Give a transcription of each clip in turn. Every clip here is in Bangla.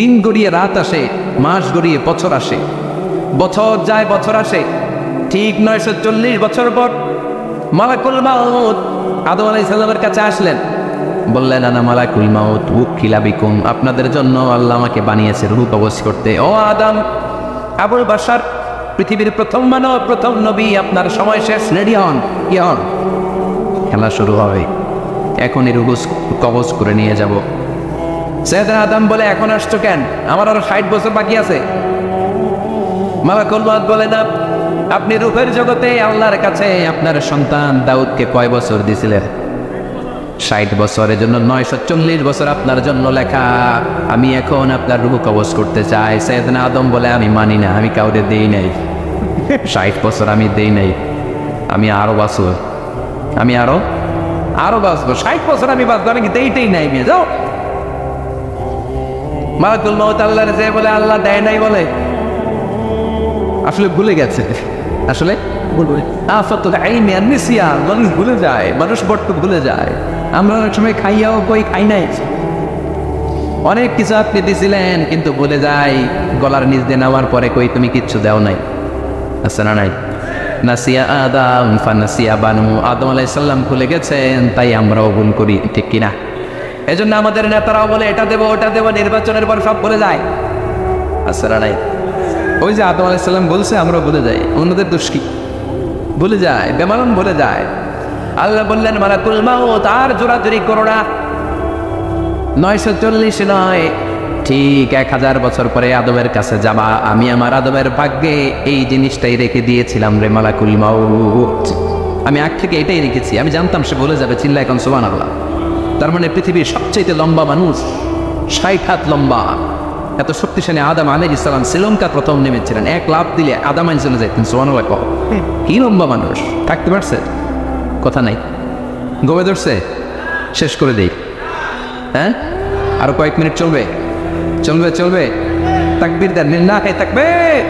দিন গড়িয়ে রাত আসে, মাস গড়িয়ে বছর আসে, বছর যায় বছর আসে। ঠিক 940 বছর পর মালাকুল মাউত আদম আলাইহিস সালামের কাছে আসলেন। বললেন, আনা মালাকুল মাউত উকিলা বিকুম, আপনাদের জন্য আল্লাহ আমাকে বানিয়েছে রূহ কবজ করতে। ও আদম, আবুল বাশার, পৃথিবীর প্রথম মানব, প্রথম নবী, আপনার সময় শেষ, রেডি হন। কি হন? খেলা শুরু হবে, এখনই রূহ কবজ করে নিয়ে যাব। সাইয়েদনা আদম বলে, এখন আসছো কেন? আমার আরো 60 বছর বাকি আছে। মালাকুল মাউত বলে, না, আপনি রূহের জগতে আল্লাহর কাছে আপনার সন্তান দাউদকে কয় বছর দিয়েছিলেন? 60 বছরের জন্য 940 বছর আপনার জন্য লেখা। আমি এখন আপনার রূহ কবজ করতে চাই। সাইয়েদনা আদম বলে, আমি মানি না, আমি কাউরে দেই নাই। 60 বছর আমি দেই নাই, আমি আরো বাঁচব, আমি আরো বাঁচবো। 60 বছর আমি বাঁচবো, আমি দেইতেই নাই। মেয়ে যাও। মালাকুল মাউত আল্লাহর যে বলে, আল্লাহ দেয় নাই বলে, আসলে ভুলে গেছে। আসলে মানুষ ভুলে যায়, মানুষ বড্ড ভুলে যায়। আমরা অনেক সময় খাইয়াও কই খাই নাই। অনেক কিছু আপনি দিছিলেন কিন্তু ভুলে যাই, গলার নিচ দিয়ে নেওয়ার পরে কই তুমি কিচ্ছু দেও নাই। আছে না নাই? নাসিয়া আদম ফানাসিয়া বানু, আদম আলাইহিস সালাম ভুলে গেছেন, তাই আমরাও ভুল করি, ঠিক কিনা? এজন্য আমাদের নেতারাও বলে এটা দেবো ওটা দেবো, নির্বাচনের পর সব ভুলে যায়। আছে না নাই? ওই যে আদম আলাইহিস সালাম বলছে, আমরাও ভুলে যাই। অন্যদের দোষ কি? ভুলে যায়, বেমালুম ভুলে যায়। আল্লাহ বললেন, মালাকুল মাউত আর জোরাজুরি করো না। 940 নয়, ঠিক 1000 বছর পরে আদমের কাছে যাবা। আমি আমার আদমের ভাগ্যে এই জিনিসটাই রেখে দিয়েছিলাম রে মালাকুল মাউত। আমি আগ থেকে এটাই রেখেছি, আমি জানতাম সে ভুলে যাবে। চিল্লা এখন সুবহানাল্লাহ। তার মানে পৃথিবীর সবচেয়ে লম্বা মানুষ, 60 হাত লম্বা, এত শক্তিশালী আদম আলাইহিস সালাম শ্রীলঙ্কা প্রথম নেমেছিলেন। 1 লাফ দিলে আদম আইন চলে যেতেন। সুবহানাল্লাহ। কি লম্বা মানুষ, থাকতে পারছে? কথা নাই, গমে ধরছে। শেষ করে দেই, হ্যাঁ? আরো কয়েক মিনিট চলবে, চলবে চলবে। তাকবীর দেন, না হে তাকবীর।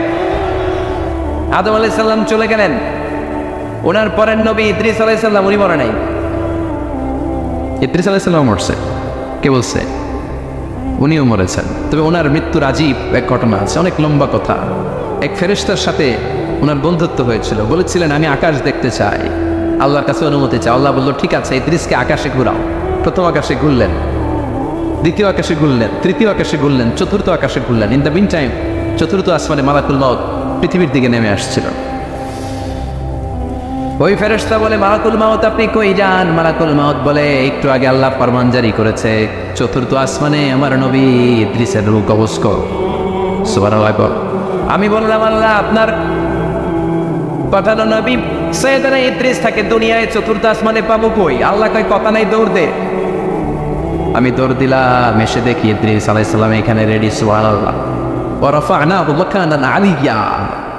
আদম আলাইহিস সালাম চলে গেলেন। ওনার পরের নবী ইদ্রিস আলাইহিস সালাম, উনি মরে নাই। ইদ্রিস আলাইহিস সালাম মরছে, কে বলছে? উনিও মরেছেন। তবে ওনার মৃত্যুর আজীব এক ঘটনা আছে, অনেক লম্বা কথা। এক ফেরেশতার সাথে ওনার বন্ধুত্ব হয়েছিল। বলেছিলেন, আমি আকাশ দেখতে চাই, আল্লাহর কাছে অনুমতি চাই। আল্লাহ বলল, ঠিক আছে, ইদ্রিসকে আকাশে ঘুরাও। প্রথম আকাশে ঘুরলেন, দ্বিতীয় আকাশে ঘুরলেন, তৃতীয় আকাশে ঘুরলেন, চতুর্থ আকাশে ঘুরলেন। ইন দ্য মিন টাইম চতুর্থ আসমানে মালাকুল মাউত পৃথিবীর দিকে নেমে আসছিল। ওই ফেরেশতা বলে, মালাকুল মাউত আপনি কই যান? মালাকুল মাউত বলে, একটু আগে আল্লাহ ফরমান জারি করেছে, চতুর্থ আসমানে আমার নবী ইদ্রিসের রূহ কবজ কর। সুবহানাল্লাহ। আমি বললাম, আল্লাহ আপনার পাঠানো নবী সাইয়েদনা ইদ্রিস থাকে দুনিয়ায়, চতুর্থ আসমানে পাবো কই? আল্লাহ কয়, কথা নাই, দৌড় দে। আমি দৌড় দিলাম, এসে দেখি ইদ্রিস আলাইহিস সালাম এখানে রেডি। সুবহানাল্লাহ। ওয়া রাফা'নাহু মাকানান আলিয়্যা।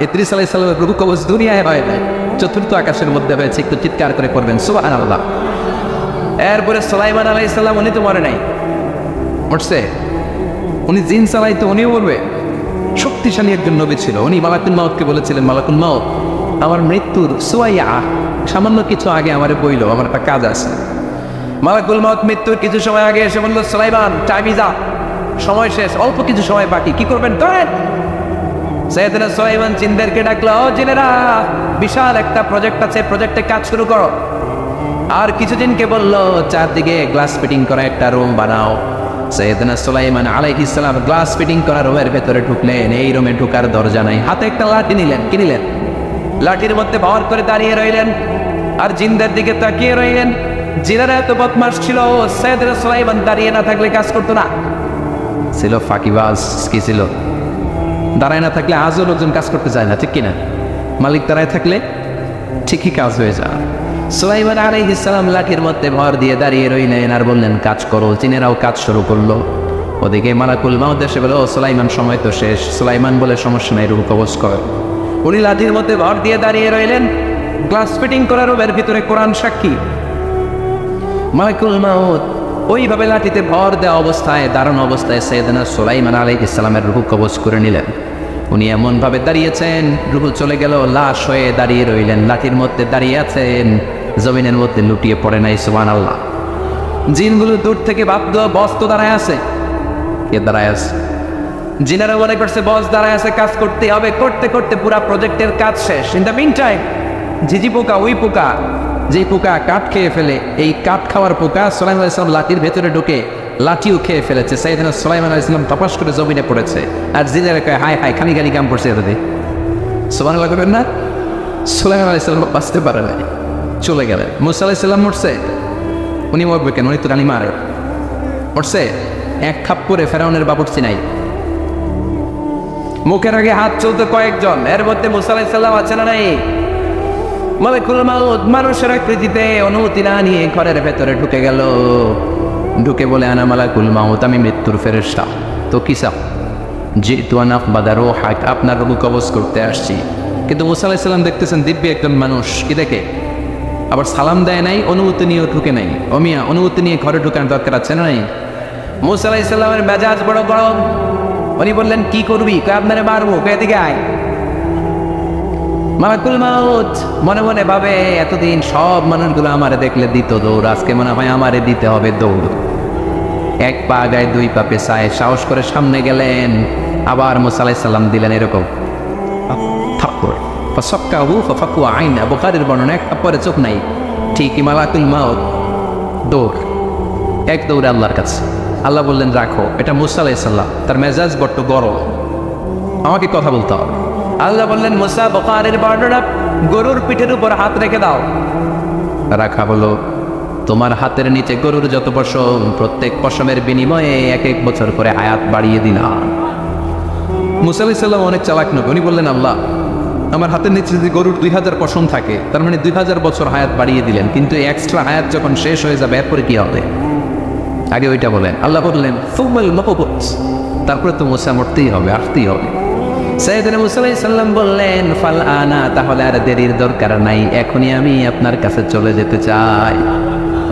ইদ্রিস আলাইহিস সালামের রূহ কবজ দুনিয়ায় হয় নাই, চতুর্থ আকাশের মধ্যে হয়েছে। একটু চিৎকার করে করবেন সুবহানাল্লাহ। এরপরে সুলাইমান আলাইহিস সালাম, উনি তো মরে নাই, মরছে। উনি জিন চালাইতো, উনিও মরবে। শক্তিশালী একজন নবী ছিল। উনি মালাকুল মাউতকে বলেছিলেন, মালাকুল মাউত আমার মৃত্যুর সুয়াইয়া, সামান্য কিছু আগে আমারে বইল, আমার একটা কাজ আছে। মালাকুল মাউত মৃত্যুর কিছু সময় আগে এসে বলল, সুলাইমান টাইম ইজ আপ, সময় শেষ, অল্প কিছু সময় বাকি, কি করবেন করেন। সাইয়েদনা সুলাইমান জিনদেরকে ডাকলো, ও জিনেরা, বিশাল একটা প্রজেক্ট আছে, প্রজেক্টে কাজ শুরু করো। আর কিছু জিনকে বললো, চারদিকে গ্লাস ফিটিং করা একটা রুম বানাও। সাইয়েদনা সুলাইমান আলাইহিস সালাম গ্লাস ফিটিং করা রুমের ভেতরে ঢুকলেন। এই রুমে ঢোকার দরজা নাই, হাতে একটা লাঠি নিলেন। কি নিলেন? লাঠির মধ্যে ভর করে দাঁড়িয়ে রইলেন আর জিনদের দিকে তাকিয়ে রইলেন। জিনেরা এত বদমাশ ছিল, সাইয়েদনা সুলাইমান দাঁড়িয়ে না থাকলে কাজ করতো না। ছিল ফাঁকিবাজ। কি ছিল? দাঁড়ায় না থাকলে আজও লোকজন কাজ করতে চায় না, ঠিক কিনা? মালিক দাঁড়ায় থাকলে ঠিকই কাজ হয়ে যায়। সুলাইমান আলাইহিস সালাম লাঠির মধ্যে ভর দিয়ে দাঁড়িয়ে রইলেন আর বললেন, কাজ করো। জিনেরাও কাজ শুরু করলো। ওদিকে মালাকুল মাউত এসে বলে, ও সুলাইমান সময় তো শেষ। সুলাইমান বলে, সমস্যা নাই, রূহ কবজ কর। উনি লাঠির মধ্যে ভর দিয়ে দাঁড়িয়ে রইলেন। গ্লাস ফিটিং করার রুমের ভিতরে কোরআন সাক্ষী। মালাকুল মাউত ওইভাবে লাঠিতে ভর দেওয়া অবস্থায়, দাঁড়ানো অবস্থায় সাইয়েদনা সুলাইমান আলাইহিস সালামের রূহ কবজ করে নিলেন। উনি এমন ভাবে দাঁড়িয়েছেন, রূহ চলে গেল, লাশ হয়ে দাঁড়িয়ে রইলেন। লাঠির মধ্যে দাঁড়িয়ে আছেন, জমিনের মধ্যে লুটিয়ে পড়ে নাই। সুবহানাল্লাহ। জিনগুলো দূর থেকে ভাবতো, বস তো দাঁড়ায় আছে। কে দাঁড়ায় আছে? জিনারা মনে করছে বস দাঁড়ায় আছে, কাজ করতে হবে, করতে করতে পুরা প্রজেক্টের কাজ শেষ। ইন দ্য মিন টাইম ঝিঝি পোকা, ওই পোকা যে পোকা কাঠ খেয়ে ফেলে, এই কাঠ খাওয়ার পোকা সুলাইমান আলাইহিস সালাম লাঠির ভেতরে ঢুকে লাঠিও খেয়ে ফেলেছে। সাইয়েদনা সুলাইমান আলাইহিস সালাম তপাস করে জমিনে পড়েছে, আর জিনারা কয় হায় হায় খালি খালি কাম করছে এটাতে। সুবহানাল্লাহ করবেন না? সুলাইমান আলাইহিস সালাম বাঁচতে পারে নাই, চলে গেলেন। মুসা আলাইহিস সালাম মরছে, উনি মরবে কেন? উনি তো রানী মার মরছে। এক খাপ করে ফেরাউনের বাবুর্চি নাই, মুখের আগে হাত চলতে কয়েকজন, এর মধ্যে মুসা আলাইহিস সালাম আছে না নাই? মালাকুল মাউত মানুষের আকৃতিতে অনুমতি না নিয়ে ঘরের ভেতরে ঢুকে গেল, ঢুকে বলে আনা মালাকুল মাউত, আমি মৃত্যুর ফেরেশতা। তো কি চাও? জিতু আন আকবাদা রূহাক, আপনার রূহ কবজ করতে আসছি। কিন্তু মুসা আলাইহিস সালাম দেখতেছেন দিব্য একজন মানুষ, কি দেখে? আবার সালাম দেয় নাই, অনুমতি নিয়েও ঢুকে নাই। অমিয়া অনুমতি নিয়ে ঘরে ঢুকানোর দরকার আছে না নাই? মুসা আলাইহিস সালামের মেজাজ বড় গরম। উনি বললেন কি করবি? কয় আপনারে মারবো। কয় এদিকে আয়। মালাকুল মাউত মনে মনে ভাবে এতদিন সব মানুষগুলো আমারে দেখলে দিত দৌড়, আজকে মনে হয় আমারে দিতে হবে দৌড়। এক পা গায়ে দুই পা পেছায় সাহস করে সামনে গেলেন। আবার মুসা আলাইহিস সালাম দিলেন এরকম থাপ্পড়, ফাসাক্কাহু ফাফাকুয়া আইনা, বুখারীর বর্ণনা, এক থাপ্পড়ে চোখ নাই। ঠিকই মালাকুল মাউত দৌড়, এক দৌড়ে আল্লাহর কাছে। আল্লাহ বললেন রাখো, এটা মুসা আলাইহিস সালাম, তার মেজাজ বড্ড গরম, আমাকে কথা বলতে হবে। আল্লাহ বললেন মুসা, বুখারীর বর্ণনা, গরুর পিঠের উপর হাত রেখে দাও। রাখা বলো, তোমার হাতের নিচে গরুর যত পশম, প্রত্যেক পশমের বিনিময়ে এক এক বছর করে হায়াত বাড়িয়ে দিলাম। মুসা আলাইহিস সালাম অনেক চালাক নবী, উনি বললেন আল্লাহ আমার হাতের নিচে যদি গরুর 2000 পশম থাকে, তার মানে 2000 বছর হায়াত বাড়িয়ে দিলেন, কিন্তু এক্সট্রা হায়াত যখন শেষ হয়ে যাবে এরপরে কি হবে? আগে ওইটা বলেন। আল্লাহ বললেন সুমাল মাবুত, তারপরে তো মুসা মরতেই হবে, আসতেই হবে। সাইয়েদনা মুসা আলাইহিস সালাম বললেন ফাল আনা, তাহলে আর দেরির দরকার নাই, এখনই আমি আপনার কাছে চলে যেতে চাই।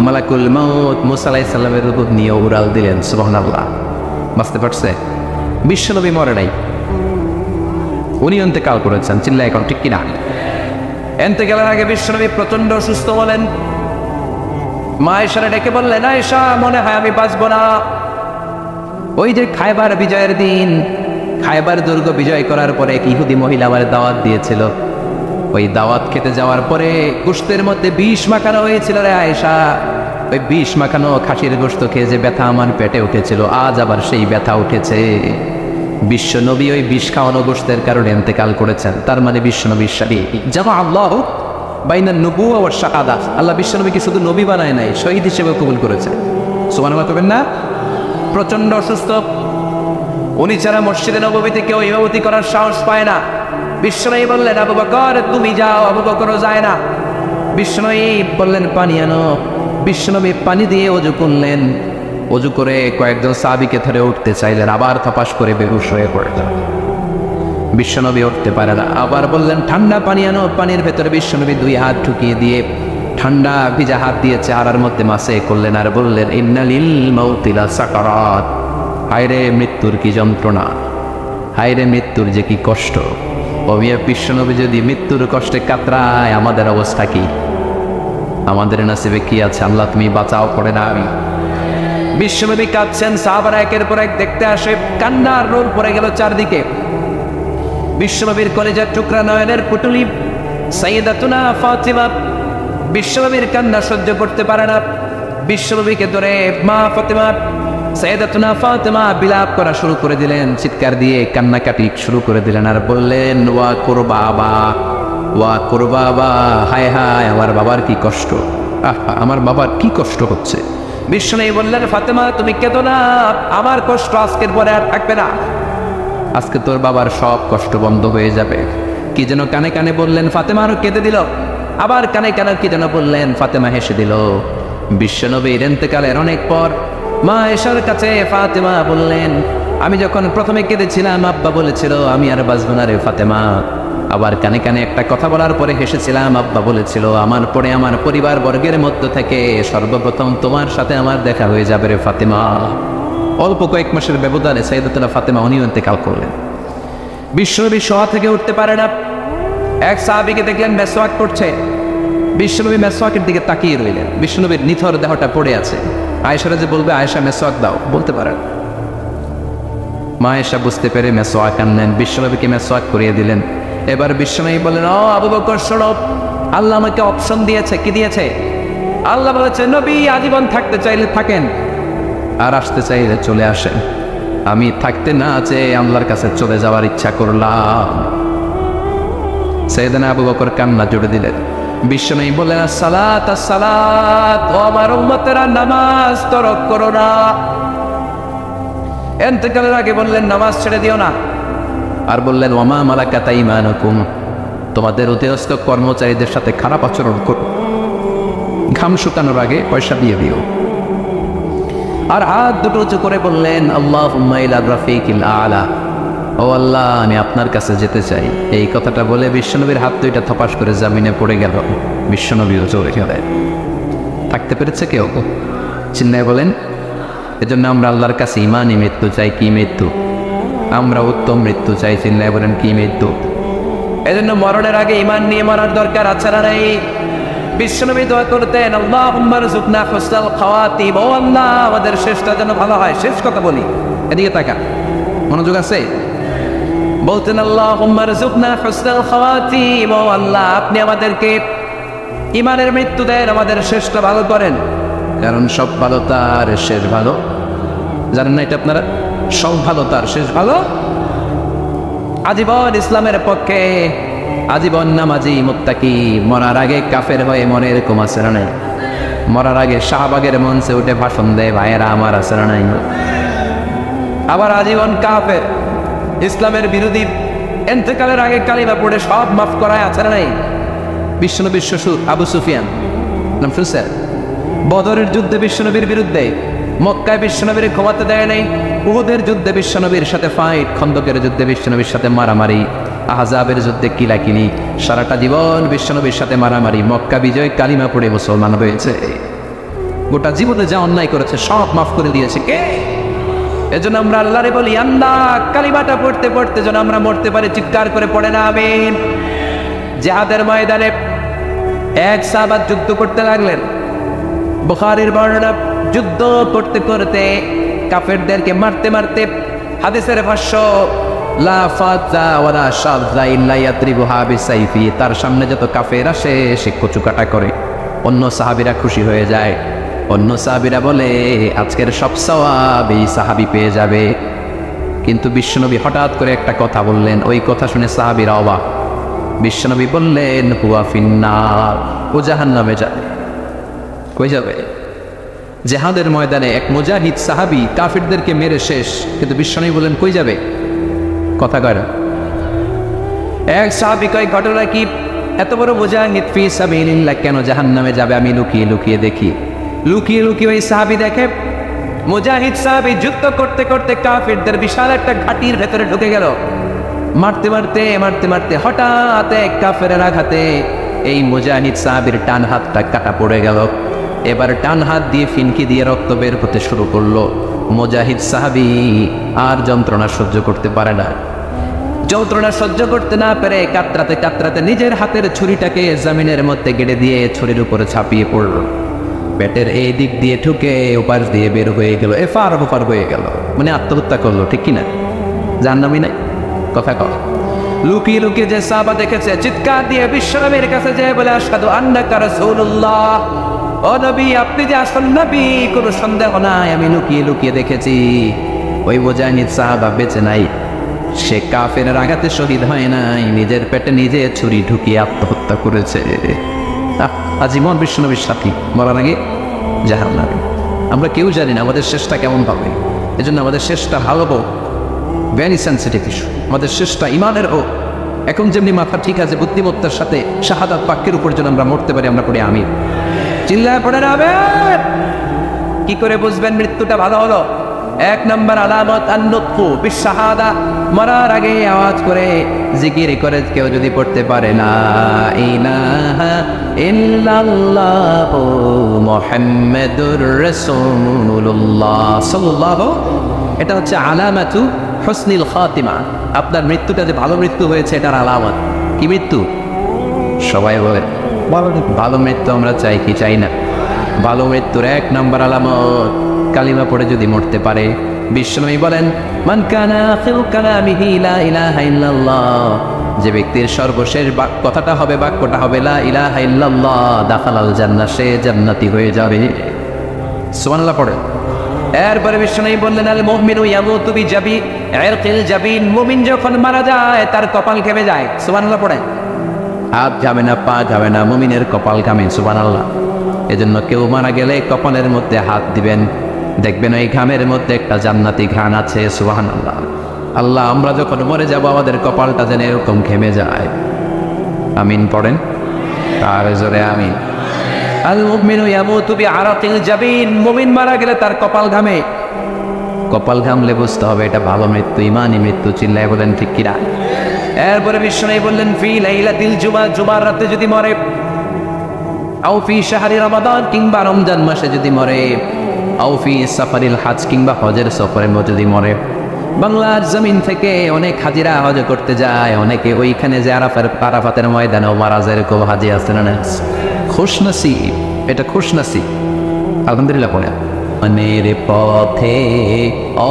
মালাকুল মাউত মুসা আলাইহিস সালামের রূহ নিয়ে উড়াল দিলেন। সুবহানাল্লাহ। বুঝতে পারছে? বিশ্বনবী মরে নাই, উনি ইন্তেকাল করেছেন। চিল্লা এখন ঠিক কিনা? ইন্তেকালের আগে বিশ্বনবী প্রচন্ড অসুস্থ বলেন। মা আয়েশারে ডেকে বললেন আয়েশা, মনে হয় আমি বাঁচবো না। ওই যে খায়বার বিজয়ের দিন, খায়বার দুর্গ বিজয় করার পরে এক ইহুদি মহিলা আমার দাওয়াত দিয়েছিল, ওই দাওয়াত খেতে যাওয়ার পরে গোশতের মধ্যে বিষ মাখানো হয়েছিল রে আয়েশা। ওই বিষ মাখানো খাসির গোশত খেয়ে যে ব্যথা আমার পেটে উঠেছিল, আজ আবার সেই ব্যথা উঠেছে। বিশ্বনবী ওই বিষ খাওয়ানো গোশতের কারণে ইন্তেকাল করেছেন। তার মানে বিশ্বনবীর সাথে জামা আল্লাহ বাইনান নবুওয়া ওয়াশ শাহাদা, আল্লাহ বিশ্বনবীকে শুধু নবী বানায় নাই, শহীদ হিসেবে কবুল করেছে। সুবহানাল্লাহ করবেন না? প্রচন্ড অসুস্থ, উনি ছাড়া মসজিদে নববীতে কেউ ইমামতি করার সাহস পায় না। বিশ্বনবী বললেন আবু বকর তুমি যাও, আবু বকরও যায় না। বিশ্বনবী বললেন পানি আনো। বিশ্বনবী পানি দিয়ে ওযু করলেন, ওযু করে কয়েকজন সাহাবীকে ধরে উঠতে চাইলেন, আবার থপাস করে বেহুশ হয়ে পড়লেন। বিশ্বনবী উঠতে পারে না, আবার বললেন ঠান্ডা পানি আনো। পানির ভেতরে বিশ্বনবী দুই হাত ঢুকিয়ে দিয়ে ঠান্ডা ভিজা হাত দিয়ে চেহারার মধ্যে মাসে করলেন, আর বললেন ইন্নালিল মাউতি লা সাকারাত, হায়রে মৃত্যুর কি যন্ত্রণা, হায়রে মৃত্যুর যে কি কষ্ট। অবিয়া বিশ্বনবী যদি মৃত্যুর কষ্টে কাতরায়, আমাদের অবস্থা কি? আমাদের নসিবে কি আছে? আল্লাহ তুমি বাঁচাও, করে না আমি। বিশ্বনবী কাঁদছেন, সাহাবারা একের পর এক দেখতে আসে, কান্নার রোল পড়ে গেল চারদিকে। বিশ্বনবীর কলেজার টুকরা নয়নের পুটুলি সাইয়েদাতুনা ফাতিমা বিশ্বনবীর কান্না সহ্য করতে পারে না। বিশ্বনবীকে ধরে মা ফাতিমা, সাইয়েদাতুনা ফাতিমা বিলাপ করা শুরু করে দিলেন, চিৎকার দিয়ে কান্নাকাটি শুরু করে দিলেন, আর বললেন ওয়া কুরবাবা, ওয়া কুরবাবা, হায় হায় আমার বাবার কি কষ্ট, আহা আমার বাবার কি কষ্ট হচ্ছে। বিশ্বনবী বললেন ফাতিমা তুমি কেঁদো না, আমার কষ্ট আজকের পরে আর থাকবে না, আজকে তোর বাবার সব কষ্ট বন্ধ হয়ে যাবে। কি যেন কানে কানে বললেন, ফাতেমা আরো কেঁদে দিল। আবার কানে কানে কি যেন বললেন, ফাতেমা হেসে দিল। বিশ্বনবীর ইন্তেকালের অনেক পর মা আয়েশার কাছে ফাতেমা বললেন, আমি যখন প্রথমে কেঁদেছিলাম আব্বা বলেছিল আমি আর বাঁচব না রে ফাতেমা। আবার কানে কানে একটা কথা বলার পরে হেসেছিলাম, আব্বা বলেছিল আমার পরে আমার পরিবার বর্গের মধ্য থেকে সর্বপ্রথম তোমার সাথে আমার দেখা হয়ে যাবে রে ফাতেমা। অল্প কয়েক মাসের ব্যবধানে সাইয়েদাতুনা ফাতেমা উনিও ইন্তেকাল করলেন। বিশ্বনবী শোয়া থেকে উঠতে পারে না। এক সাহাবীকে দেখলেন মেসওয়াক করছে, বিশ্বনবী মেসওয়াকের দিকে তাকিয়ে রইলেন। বিশ্বনবীর নিথর দেহটা পড়ে আছে। আয়েশারা যে বলবে আয়েশা মেসওয়াক দাও, বলতে পারেন। মা এসা বুঝতে পেরে মেসওয়াক আনলেন, বিশ্বনবীকে মেসওয়াক করিয়ে দিলেন। এবার বিশ্বনবী বললেন, ও আবু বকর শোনো, আল্লাহ আমাকে অপশন দিয়েছে। কি দিয়েছে? আল্লাহ বলেছে নবী আজীবন থাকতে চাইলে থাকেন, আর আসতে চাইলে চলে আসেন। আমি থাকতে না চেয়ে আল্লাহর কাছে চলে যাওয়ার ইচ্ছা করলাম। সাইয়েদনা আবু বকর কান্না জুড়ে দিলেন। বিশ্বনবী বললেন, আসসালাত আসসালাত, ও আমার উম্মতেরা নামাজ তরক করো না। ইন্তেকালের আগে বললেন নামাজ ছেড়ে দিও না। আর বললেন, ওয়ামা মালাকাত আইমানুকুম, তোমাদের অধীনস্থ কর্মচারীদের সাথে খারাপ আচরণ করো, ঘাম শুকানোর আগে পয়সা দিয়ে দিও। আর হাত দুটো উঁচু করে বললেন, আল্লাহুম্মা ইলা রাফিকিল আলা, ও আল্লাহ আমি আপনার কাছে যেতে চাই। এই কথাটা বলে বিশ্বনবীর হাত দুইটা থপাস করে জামিনে পড়ে গেল। বিশ্বনবীও চলে গেলেন। থাকতে পেরেছে কেউ? চিন্নায় বলেন। এজন্য আমরা আল্লাহর কাছে ইমানই মৃত্যু চাই। কি মৃত্যু? আমরা উত্তম মৃত্যু চাই। চিন্নায় বলেন কি মৃত্যু? এজন্য মরণের আগে ইমান নিয়ে মরার দরকার আছে না নাই? বিশ্বনবী দোয়া করতেন, আল্লাহুম্মা রযুকনা হুসনাল খাওয়াতিম, ও আল্লাহ আমাদের শেষটা যেন ভালো হয়। শেষ কথা বলি, এদিকে তাকা, মনোযোগ আছে। বলতেন, আল্লাহুম্মা রযুকনা হুসনাল খাওয়াতিম, ও আল্লাহ আপনি আমাদেরকে ইমানের মৃত্যু দেন, আমাদের শেষটা ভালো করেন। কারণ সব ভালো তার শেষ ভালো। জানেন না এটা আপনারা? সব ভালো তার শেষ ভালো। আজীবন ইসলামের পক্ষে, আজীবন নামাজি মুত্তাকি, মরার আগে কাফের হয়ে মনে, এরকম আছে না নাই? মরার আগে শাহবাগের মঞ্চে উঠে ভাষণ দেয়, ভাইয়েরা আমার আছে না নাই? আবার আজীবন কাফের, ইসলামের বিরোধী, ইন্তেকালের আগে কালিমা পড়ে সব মাফ করায় আছে না নাই? বিশ্বনবীর শ্বশুর আবু সুফিয়ান, নাম শুনছেন? বদরের যুদ্ধে বিশ্বনবীর বিরুদ্ধে, মক্কায় বিশ্বনবীর ক্ষমাতে দেয় নাই, উহুদের যুদ্ধে বিশ্বনবীর সাথে ফাইট, খন্দকের যুদ্ধে বিশ্বনবীর সাথে মারামারি, আহজাবের যুদ্ধে কিলাকিলি, সারাটা জীবন বিশ্বনবীর সাথে মারামারি, মক্কা বিজয়, কালিমা পড়ে মুসলমান হয়েছে। গোটা জীবনে যা অন্যায় করেছে সব মাফ করে দিয়েছে কে? এজন্য আমরা আল্লাহরে বলি, আল্লাহ কালিমাটা পড়তে পড়তে যেন আমরা মরতে পারি। চিৎকার করে পড়ে না আমিন। জিহাদের ময়দানে এক সাহাবা যুদ্ধ করতে লাগলেন। বুখারীর বর্ণনা, যুদ্ধ করতে করতে কাফেরদেরকে মারতে মারতে, হাদিসের ভাষ্য, লা ফাতা ওয়ালা শাযা ইল্লা ইয়াদরিবুহা বিসাইফি, তার সামনে যত কাফের আসে সে কচুকাটা করে। অন্য সাহাবীরা খুশি হয়ে যায়। অন্য সাহাবীরা বলে আজকের সব সওয়াব এই সাহাবী পেয়ে যাবে। কিন্তু বিশ্বনবী হঠাৎ করে একটা কথা বললেন, ওই কথা শুনে সাহাবীরা অবাক। বিশ্বনবী বললেন, হুয়া ফিন্নার, ও জাহান্নামে যাবে। কই যাবে? জিহাদের ময়দানে এক মুজাহিদ সাহাবী কাফিরদেরকে মেরে শেষ, কিন্তু বিশ্বনবী বললেন কই যাবে? কথা কয় না। এক সাহাবী কয়, ঘটনা কি? এত বড় মুজাহিদ ফি সাবিলিল্লাহ কেন জাহান্নামে যাবে? আমি লুকিয়ে লুকিয়ে দেখি। লুকিয়ে লুকিয়ে ওই সাহাবী দেখে, মুজাহিদ সাহাবী যুদ্ধ করতে করতে কাফিরদের বিশাল একটা ঘাটির ভেতরে ঢুকে গেল। মারতে মারতে মারতে মারতে হঠাৎ এক কাফেরের আঘাতে এই মুজাহিদ সাহাবীর ডান হাতটা কাটা পড়ে গেল। এবার ডান হাত দিয়ে ফিনকি দিয়ে রক্ত বের হতে শুরু করলো। মুজাহিদ সাহাবী আর যন্ত্রণা সহ্য করতে পারে না। যন্ত্রণা সহ্য করতে না পেরে কাতরাতে কাতরাতে নিজের হাতের ছুরিটাকে জমিনের মধ্যে গেড়ে দিয়ে ছুরির উপরে ছাপিয়ে পড়ল। পেটের এই দিক দিয়ে ঢুকে ওপার দিয়ে বের হয়ে গেল, এফার ওপার হয়ে গেল, মানে আত্মহত্যা করলো। ঠিক কিনা? জাহান্নামী নাই? কথা কও। লুকিয়ে লুকিয়ে যে সাহাবা দেখেছে, চিৎকার দিয়ে বিশ্বনবীর কাছে যেয়ে বলে, আশহাদু আন্নাকা রাসূলুল্লাহ, ও নবী আপনি যে আসল নবী, কোনো সন্দেহ নাই, আমি লুকিয়ে লুকিয়ে দেখেছি। ওই মুজাহিদ সাহাবা বেঁচে নাই, সে কাফেরের আঘাতে শহীদ হয় নাই, নিজের পেটে নিজে ছুরি ঢুকিয়ে আত্মহত্যা করেছে। আজীবন বিশ্বনবীর সাথী, মরার আগে জাহান্নামে। আমরা কেউ জানি না আমাদের শেষটা কেমন হবে। এজন্য আমাদের শেষটা ভালো হোক, ভেরি সেন্সিটিভ ইস্যু। আমাদের শেষটা ইমানের হোক। এখন যেমনি মাথা ঠিক আছে, বুদ্ধিমত্তার সাথে শাহাদাত বাক্যের উপর যেন আমরা মরতে পারি, আমরা পড়ি আমিন। চিল্লায় পড়ে না আমিন। কি করে বুঝবেন মৃত্যুটা ভালো হলো? এক নম্বর আলামত আন-নুতকু বিশ-শাহাদা, মরার আগে আওয়াজ করে জিকির করে কেউ যদি পড়তে পারে লা ইলাহা ইল্লাল্লাহু মুহাম্মাদুর রাসূলুল্লাহ সাল্লাল্লাহু, এটা হচ্ছে আলামাতু হুসনিল খাতিমা। আপনার মৃত্যুটা যে ভালো মৃত্যু হয়েছে এটার আলামত। কি মৃত্যু? সবাই বলে ভালো মৃত্যু আমরা চাই কি চাই না? ভালো মৃত্যুর এক নম্বর আলামত কালিমা পড়ে যদি মরতে পারে। বিশ্বনবী বলেন, মান কানা আখিরু কালামিহি লা ইলাহা ইল্লাল্লাহ, যে ব্যক্তির সর্বশেষ কথাটা হবে, বাক্যটা হবে লা ইলাহা ইল্লাল্লাহ, দাখালাল জান্নাহ, সে জান্নাতি হয়ে যাবে। সুবহানাল্লাহ পড়ে। এরপরে বিশ্বনবী বললেন আল মুমিনু ইয়ামুতু বিজাবি ইরকিল জাবিন, মুমিন যখন মারা যায় তার কপাল ঘেমে যায়। সুবহানাল্লাহ পড়ে। হাত ঘামে না, পা ঘামে না, মুমিনের কপাল ঘামে। সুবহানাল্লাহ। এজন্য কেউ মারা গেলে কপালের মধ্যে হাত দিবেন, দেখবেন ওই ঘামের মধ্যে একটা জান্নাতি ঘ্রাণ আছে। সুবহানাল্লাহ। আল্লাহ, আমরা যখন মরে যাব আমাদের কপালটা যেন এরকম ঘেমে যায়। আমিন পড়েন আর জোরে আমিন। আল মুমিনু ইয়ামুতু বিআরাকিল জাবিন, মুমিন মারা গেলে তার কপাল ঘামে। কপাল ঘামলে বুঝতে হবে এটা ভালো মৃত্যু, ইমানি মৃত্যু। চিল্লায় বলেন ঠিক কিনা? এরপরে বিশ্বনবী বললেন ফি লাইলাতিল জুমা, জুমার রাতে যদি মরে, আও ফি শাহরি রমাদান, কিংবা রমজান মাসে যদি মরে, আও ফি সাফারিল হজ, কিংবা হজের সফরে যদি মরে। বাংলার জমিন থেকে অনেক হাজিরা হজ করতে যায়, অনেকে ওইখানে যে আরাফাতের ময়দানেও মারা যায়, এরকম হাজি আছে না? খুশনসিব, এটা খুশনসিব। আলহামদুলিল্লাহ পড়ে। মনের পথে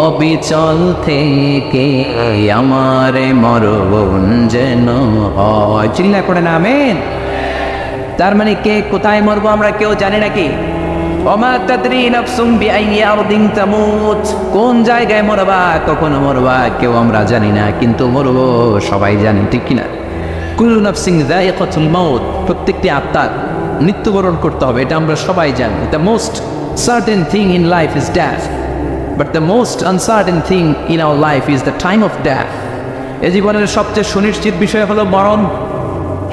অবিচল থেকে আমার মরণ যেন হয়। চিল্লায় পড়ে না আমিন। তার মানে কে কোথায় মরবো আমরা কেউ জানি নাকি? ওমা তাদরি নাফসুম বিআইয়ি আরদিন তামুত, কোন জায়গায় মরবা, কখন মরবা কেউ আমরা জানি না, কিন্তু মরবো সবাই জানি, ঠিক কিনা? কুল্লু নাফসিন যায়িকাতুল মাউত, প্রত্যেকটি আত্মার মৃত্যুবরণ করতে হবে, এটা আমরা সবাই জানি। The most certain thing in life is death, but the most uncertain thing in our life is the time of death. এ জীবনের সবচেয়ে সুনিশ্চিত বিষয় হলো মরণ,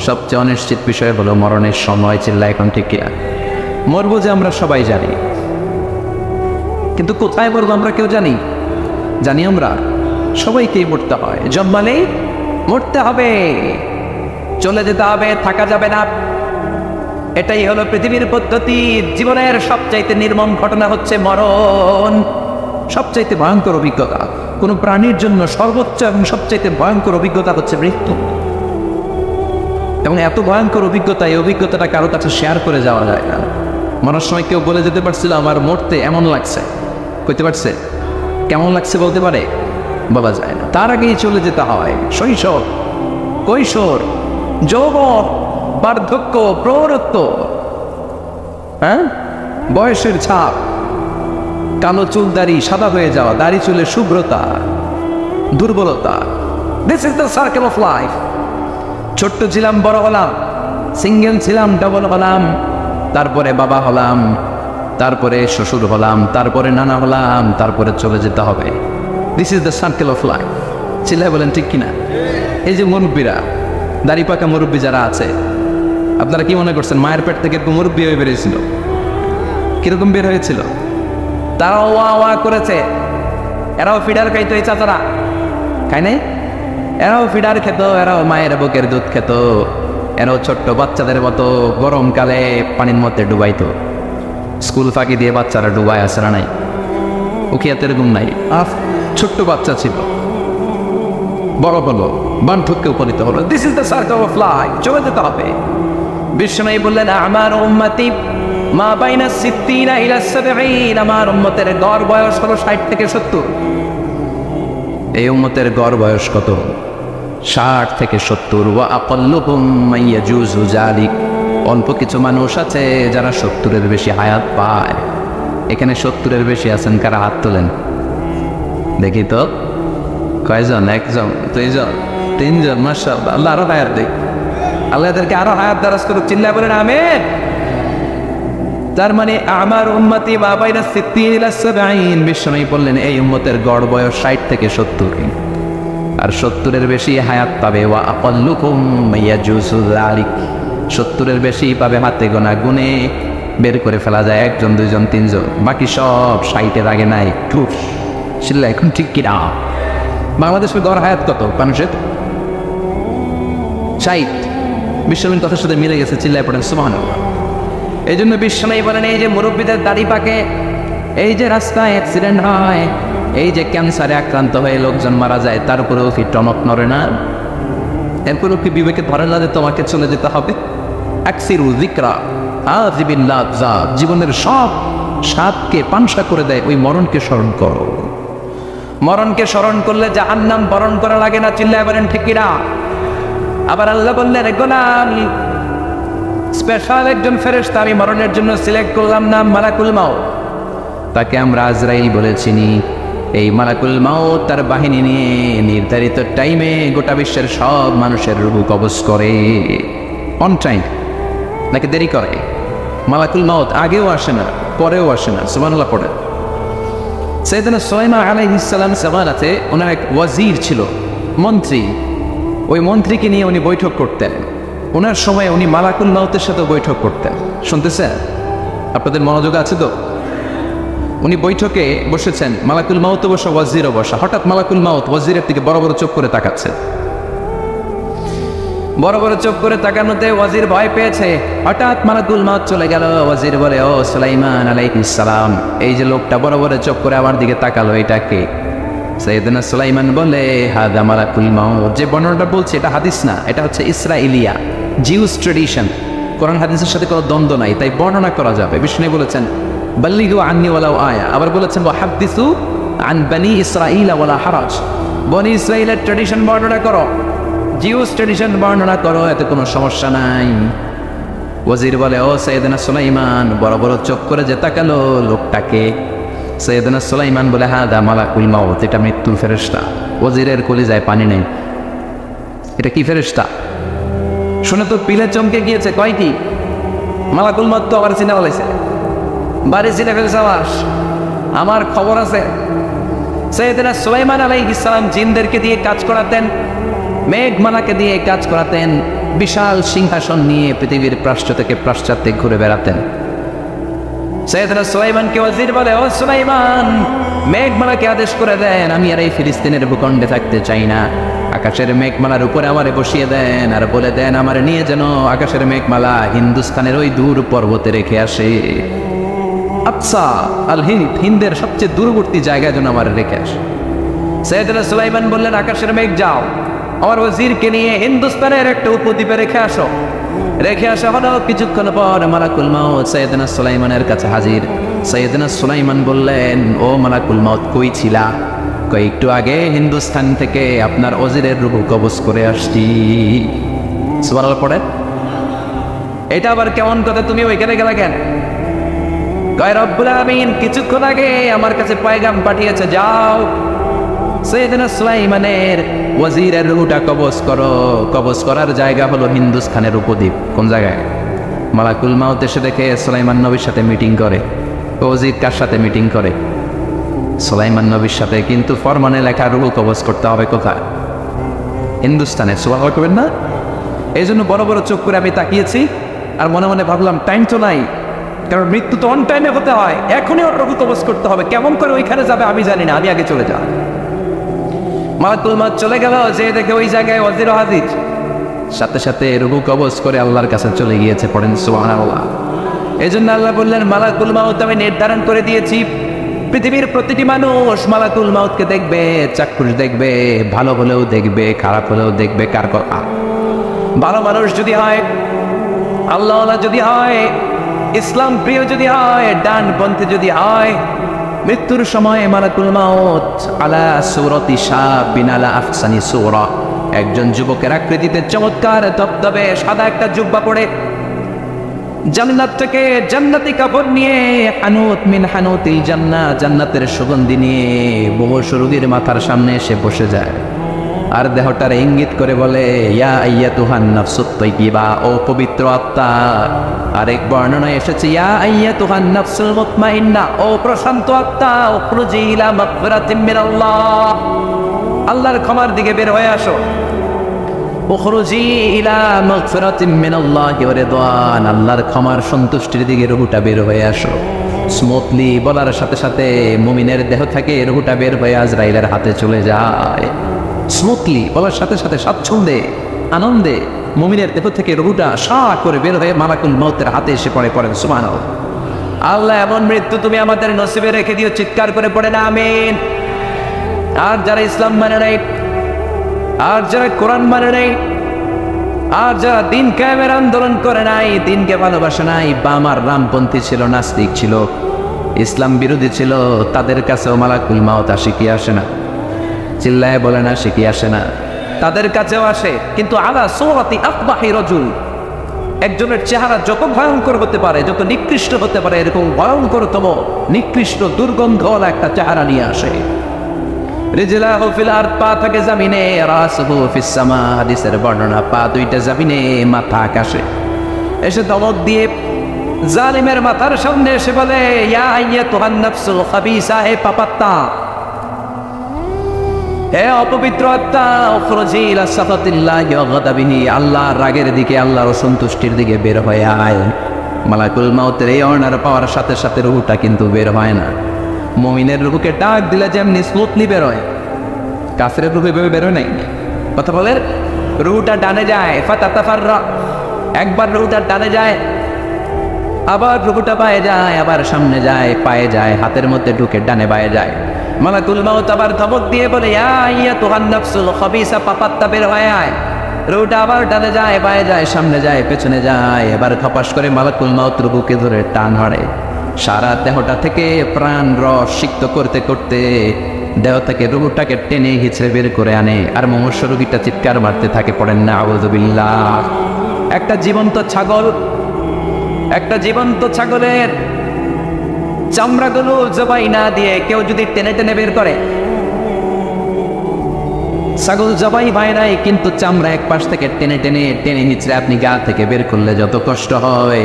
সবচেয়ে অনিশ্চিত বিষয় হলো মরণের সময়। চিল্লায় এখন ঠিক কিনা? মরবো যে আমরা সবাই জানি, কিন্তু কোথায় মরবো আমরা কেউ জানি? জানি আমরা সবাইকেই মরতে হয়, জন্মালেই মরতে হবে, চলে যেতে হবে, থাকা যাবে না। এটাই হলো পৃথিবীর পদ্ধতি। জীবনের সবচাইতে নির্মম ঘটনা হচ্ছে মরণ, সবচাইতে ভয়ঙ্কর অভিজ্ঞতা। কোনো প্রাণীর জন্য সর্বোচ্চ এবং সবচাইতে ভয়ঙ্কর অভিজ্ঞতা হচ্ছে মৃত্যু। এবং এত ভয়ঙ্কর অভিজ্ঞতা, এই অভিজ্ঞতাটা কারো কাছে শেয়ার করে যাওয়া যায় না। মরার সময় কেউ বলে যেতে পারছিল আমার মরতে এমন লাগছে, কইতে পারছে? কেমন লাগছে বলতে পারে? বলা যায় না। তার আগেই চলে যেতে হয় শৈশব, কৈশোর, যৌবন, বার্ধক্য, প্রৌঢ়ত্ব, হ্যাঁ, বয়সের ছাপ, কালো চুল দাড়ি সাদা হয়ে যাওয়া, দাড়ি চুলে শুভ্রতা, দুর্বলতা। This is the circle of life. ছোট্ট ছিলাম, বড় হলাম, সিঙ্গেল ছিলাম, ডাবল হলাম, তারপরে বাবা হলাম, তারপরে শ্বশুর হলাম, তারপরে নানা হলাম, তারপরে চলে যেতে হবে। This is the circle of life. চিল্লায় বলেন ঠিক কিনা? এই যে মুরব্বীরা, দাড়ি পাকা মুরব্বী যারা আছে, আপনারা কি মনে করছেন মায়ের পেট থেকে একটু মুরব্বী হয়ে বেরিয়েছিল? কিরকম বের হয়েছিল? তারাও ওয়া ওয়া করেছে, এরাও ফিডার খাইতো, এই চাচারা খায় নাই? এরাও ফিডার খেত, এরাও মায়ের বুকের দুধ খেত, এরাও ছোট্ট বাচ্চাদের মতো গরমকালে পানির মধ্যে ডুবাইতো। স্কুল ফাঁকি দিয়ে বাচ্চারা ডুবায়, আসে না নাই? উখিয়াতে এরকম নাই? ছোট্ট বাচ্চা ছিল, বড় হলো, বার্ধক্যে উপনীত হলো। This is the circle of life. চলে যেতে হবে। বিশ্বনবী বললেন আমার উম্মতি মা বাইনা সিত্তিনা ইলা সাবঈন, আমার উম্মতের গড় বয়স হলো 60 থেকে 70। এই উম্মতের গড় বয়স কত? 60 থেকে 70। ওয়া আকাল্লুহুম মান ইয়াজুজু যালিক, অল্প কিছু মানুষ আছে যারা 70-এর বেশি হায়াত পায়। এখানে 70-এর বেশি আছেন কারা? হাত তোলেন দেখি তো। কয়জন? একজন, দুইজন, তিনজন? মাশাআল্লাহ, আল্লাহ আরো হায়াত দেখ, আল্লাহ এদেরকে আরো হায়াত দারাজ করুক। চিল্লায় বলেন আমিন। তার মানে আমার উম্মতি মা বাইনা সিত্তিন ইলা সাবঈন, বিশ্বনবী বললেন এই উম্মতের গড় বয়স 60 থেকে 70, আর 70-এর বেশি হায়াত পাবে। ওয়া আকাল্লুকুম মান ইয়াজুজু যালিক, 70-এর বেশি পাবে হাতে গোনা, গুনে বের করে ফেলা যায় 1 জন 2 জন 3 জন, বাকি সব 60-এর আগে নাই। চিল্লা এখন ঠিক কিনা? বাংলাদেশের গড় হায়াত কত মানুষের? 60। বিশ্বনবীর কথার সাথে মিলে গেছে। চিল্লায় পড়েন সুবহানাল্লাহ। এই জন্য বিশ্বনবী বলেন এই যে মুরব্বীদের দাড়ি পাকে, এই যে রাস্তায় অ্যাক্সিডেন্ট হয়, এই যে ক্যান্সারে আক্রান্ত হয়ে লোকজন মারা যায়, তার উপরেও কি টনক নড়ে না? এরপরেও কি বিবেকে ধরে না যে তোমাকে চলে যেতে হবে? আকসিরু যিকরা আযিবিল লাযযাত, জীবনের সব স্বাদকে পানসা করে দেয় ওই মরণকে স্মরণ করো। মরণকে স্মরণ করলে জাহান্নাম বরণ করা লাগে না, চিল্লায় বলেন ঠিক কিনা? আবার আল্লাহ বললেন, গোলাম, স্পেশাল একজন ফেরেশতা আমি মরণের জন্য সিলেক্ট করলাম, নাম মালাকুল মাউত। তাকে আমরা আজরাইল বলে চিনি। এই মালাকুল মাউত তার বাহিনী নিয়ে নির্ধারিত টাইমে গোটা বিশ্বের সব মানুষের রূহ কবজ করে। অন টাইম নাকি দেরি করে? মালাকুল মাউত আগেও আসে না, পরেও আসে না। সুবহানাল্লাহ পড়ে। সাইয়েদনা সুলাইমান আলাইহিস সালাম জামানাতে ওনার এক ওয়াজির ছিল, মন্ত্রী। ওই মন্ত্রীকে নিয়ে উনি বৈঠক করতেন। ওনার সময় উনি মালাকুল মাউতের সাথে বৈঠক করতেন। শুনতেছেন? আপনাদের মনোযোগ আছে তো? উনি বৈঠকে বসেছেন, মালাকুল মাউতও বসা, ওয়াজিরও বসা। হঠাৎ মালাকুল মাউত ওয়াজিরের দিকে বড় বড় চোখ করে তাকাচ্ছে। বড় বড় চোখ করে তাকানোতে ওয়াজির ভয় পেয়েছে। হঠাৎ মালাকুল মাউত চলে গেল। ওয়াজির বলে, ও সুলাইমান আলাইহিস সালাম, এই যে লোকটা বড় বড় চোখ করে আমার দিকে তাকালো, এটা কে? সাইয়েদনা সুলাইমান বলে, হাদা মালাকুল মাউত। যে বর্ণনাটা বলছে এটা হাদিস না, এটা হচ্ছে ইসরাইলিয়া, জিউস ট্রেডিশন। কোরআন হাদিসের সাথে কোনো দ্বন্দ্ব নাই, তাই বর্ণনা করা যাবে। বিষ্ণু বলেছেন, বাল্লিগু আন্নি ওয়ালাউ আয়া। আবার বলেছেন, ওয়াহাদ্দিসু আন বনি ইসরাঈল ওয়ালা হারাজ। বনি ইসরাইলের ট্রেডিশন বর্ণনা করো, জিউস ট্রেডিশন বর্ণনা করো, এতে কোনো সমস্যা নাই। ওয়াজির বলে, ও সাইয়েদনা সুলাইমান, বড় বড় চোখ করে যে তাকালো লোকটাকে? সাইয়েদনা সুলাইমান বলে, হাদা মালাকুল মাউত, এটা মৃত্যুর ফেরেশতা। ওয়াজিরের কলিজায় পানি নেই। এটা কি ফেরেশতা? শুনে তো পিলে চমকে গিয়েছে। কয় কি? মালাকুল মাউত তো আবার চিনা বলেছে, বাড়ি চিনে ফেলছে। আমার খবর আছে। সাইয়েদনা সুলাইমান আলাইহিস সালাম জিনদেরকে দিয়ে কাজ করাতেন, মেঘমালাকে দিয়ে কাজ করাতেন, বিশাল সিংহাসন নিয়ে পৃথিবীর প্রাচ্য থেকে পাশ্চাত্যে ঘুরে বেড়াতেন। সাইয়েদনা সুলাইমানকে ওয়াজির বলে, ও সুলাইমান, মেঘমালাকে আদেশ করে দেন, আমি আর এই ফিলিস্তিনের ভূখণ্ডে থাকতে চাই না। আকাশের মেঘমালার উপরে আমারে বসিয়ে দেন, আর বলে দেন আমারে নিয়ে যেন আকাশের মেঘমালা হিন্দুস্তানের ওই দূর পর্বতে রেখে আসে। আচ্ছা, আল হিন্দ, হিন্দের সবচেয়ে দূরবর্তী জায়গায় যেন আমার রেখে আসে। সাইয়েদনা সুলাইমান বললেন, আকাশের মেঘ যাও, আমার ওয়াজিরকে নিয়ে হিন্দুস্তানের একটা উপদ্বীপে রেখে আসো। রেখে আসা হলো। কিছুক্ষণ পর মালাকুল মাউত সাইয়েদনা সুলাইমানের কাছে হাজির। সাইয়েদনা সুলাইমান বললেন, ও মালাকুল মাউত, কই ছিলা? কই, একটু আগে হিন্দুস্তান থেকে আপনার ওয়াজিরের রূহ কবজ করে আসছি। সুবহানাল্লাহ পড়েন। এটা আবার কেমন কথা, তুমি ওইখানে গেলা কেন? কয়, রব্বুল আমিন কিছুক্ষণ আগে আমার কাছে পয়গাম পাঠিয়েছে, যাও সাইয়েদনা সুলাইমানের ওয়াজিরের রূহটা কবজ করো। কবজ করার জায়গা হলো হিন্দুস্তানের উপদ্বীপ। কোন জায়গায়? মালাকুল মাউত এসে দেখে সুলাইমান নবীর সাথে মিটিং করে। ওয়াজির কার সাথে মিটিং করে? সুলাইমান নবীর সাথে। কিন্তু ফরমানে লেখা রূহ কবজ করতে হবে কোথায়? হিন্দুস্তানে। সুবহানাল্লাহ করবেন না? এই জন্য বড় বড় চোখ করে আমি তাকিয়েছি, আর মনে মনে ভাবলাম টাইম তো নাই, কারণ মৃত্যু তো অন টাইমে হতে হয়, এখনই ওর রূহ কবজ করতে হবে। কেমন করে ওইখানে যাবে আমি জানি না, আমি আগে চলে যাই। মালাকুল মাউত চলে গেল, যে দেখে ওই জায়গায় ওয়াজির হাজির। সাথে সাথে রূহ কবজ করে আল্লাহর কাছে চলে গিয়েছে। পড়েন সুবহানাল্লাহ। এই জন্য আল্লাহ বললেন, মালাকুল মাউত আমি নির্ধারণ করে দিয়েছি, পৃথিবীর প্রতিটি মানুষ মালাকুল মাউতকে দেখবে, চাক্ষুষ দেখবে, ভালো হলেও দেখবে, খারাপ হলেও দেখবে। কার কথা? ভালো মানুষ যদি হয়, আল্লাহওয়ালা যদি হয়, ইসলাম প্রিয় যদি হয়, ডানপন্থী যদি হয়, মৃত্যুর সময় মালাকুল মাউত আলা সূরাতি শাবিন আলা আহসানি সূরা, একজন যুবকের আকৃতিতে চমৎকার তবতবে সাদা একটা জুব্বা পরে, জান্নাত থেকে জান্নাতি কাপড় নিয়ে, হানুত মিন হানুতিল জান্নাত, জান্নাতের সুগন্ধি নিয়ে মুমূর্ষু রোগীর মাথার সামনে এসে বসে যায়, আর দেহটার ইঙ্গিত করে বলে, ইয়া আইয়াতুহান নাফসুত তাইয়্যিবা, ও পবিত্র আত্মা। আরেক বর্ণনায় এসেছে, ইয়া আইয়াতুহান নাফসুল মুতমাইন্না, ও প্রশান্ত আত্মা, উখরুজি ইলা মাগফিরাতিম মিনাল্লাহ, আল্লাহর ক্ষমার দিকে বের হয়ে আসো। উখরুজি ইলা মাগফিরাতিম মিনাল্লাহি ওয়া রিদওয়ান, আল্লাহর ক্ষমার সন্তুষ্টির দিকে রুহটা বের হয়ে আসো। স্মুথলি বলার সাথে সাথে মুমিনের দেহ থেকে রুহটা বের হয়ে আজরাইলের হাতে চলে যায়। স্মুথলি বলার সাথে সাথে স্বাচ্ছন্দ্যে, আনন্দে মুমিনের দেহ থেকে রুহটা সা করে বের হয়ে মালাকুল মাউতের হাতে এসে পড়ে। পড়েন সুবহানাল্লাহ। আল্লাহ এমন মৃত্যু তুমি আমাদের নসিবে রেখে দিও, চিৎকার করে পড়েন আমিন। আর যারা ইসলাম মানে নাই, আর যারা কোরআন মানে নাই, আর যারা দিন কায়েমের আন্দোলন করে নাই, দিনকে ভালোবাসে নাই, বাম আর রামপন্থী ছিল, নাস্তিক ছিল, ইসলাম বিরোধী ছিল, তাদের কাছেও মালাকুল মাউত আসে কি আসে না? চিল্লায় বলে না, সে কি আসে না? তাদের কাছেও আসে, কিন্তু আলা সূরাতি আকবাহি রাজুল, একজনের চেহারা যত ভয়ঙ্কর হতে পারে, যত নিকৃষ্ট হতে পারে, এরকম ভয়ঙ্করতম নিকৃষ্ট দুর্গন্ধওয়ালা একটা চেহারা নিয়ে আসে। রিজলাহু ফিল আরদ, পা থাকে জমিনে, রাসুহু ফিস সামা, হাদিসের বর্ণনা, পা দুইটা জমিনে, মাথা আকাশে। এসে ধমক দিয়ে জালিমের মাথার সামনে এসে বলে, ইয়া আইয়াতুহান নাফসুল খাবিসা, হে পাপাত্তা, হে অপবিত্র আত্মা, উখরুজি ইলা সাখাতিল্লাহি ওয়া গাদাবিহি, আল্লাহর রাগের দিকে, আল্লাহর অসন্তুষ্টির দিকে বের হয়ে আয়। মালাকুল মাউতের এই অর্ডার পাওয়ার সাথে সাথে রূহটা কিন্তু বের হয় না। মুমিনের রূহকে ডাক দিলে যেমনি স্মুথলি বের হয়, কাফেরের রূহ এভাবে বের হয় নাই। কথা বলেন, রূহটা ডানে যায়, ফাতাতাফাররা, একবার রূহটা ডানে যায়, আবার রূহটা বায়ে যায়, আবার সামনে যায়, পায়ে যায়, হাতের মধ্যে ঢুকে ডানে বায়ে যায়। মালাকুল মাউত আবার ধমক দিয়ে বলে, ইয়া আইয়াতুহান নাফসুল খাবিসা, পাপাত্তা, বের হয়ে আয়। রূহটা আবার ডানে যায়, বায়ে যায়, সামনে যায়, পেছনে যায়। এবার খপাস করে মালাকুল মাউত রূহকে ধরে টান হারে। সারা দেহটা থেকে প্রাণ রস সিক্ত করতে করতে দেহ থেকে রূহটাকে টেনে হিচড়ে বের করে আনে। আর মুমূর্ষু রোগীটা চিৎকার মারতে থাকে, পড়েন না আউযু বিল্লাহ। একটা জীবন্ত ছাগল, একটা জীবন্ত ছাগলের চামড়াগুলো জবাই না দিয়ে কেউ যদি টেনে টেনে বের করে, ছাগল জবাই হয় নাই, কিন্তু চামড়া এক পাশ থেকে টেনে টেনে টেনে হিচড়ে আপনি গা থেকে বের করলে যত কষ্ট হয়,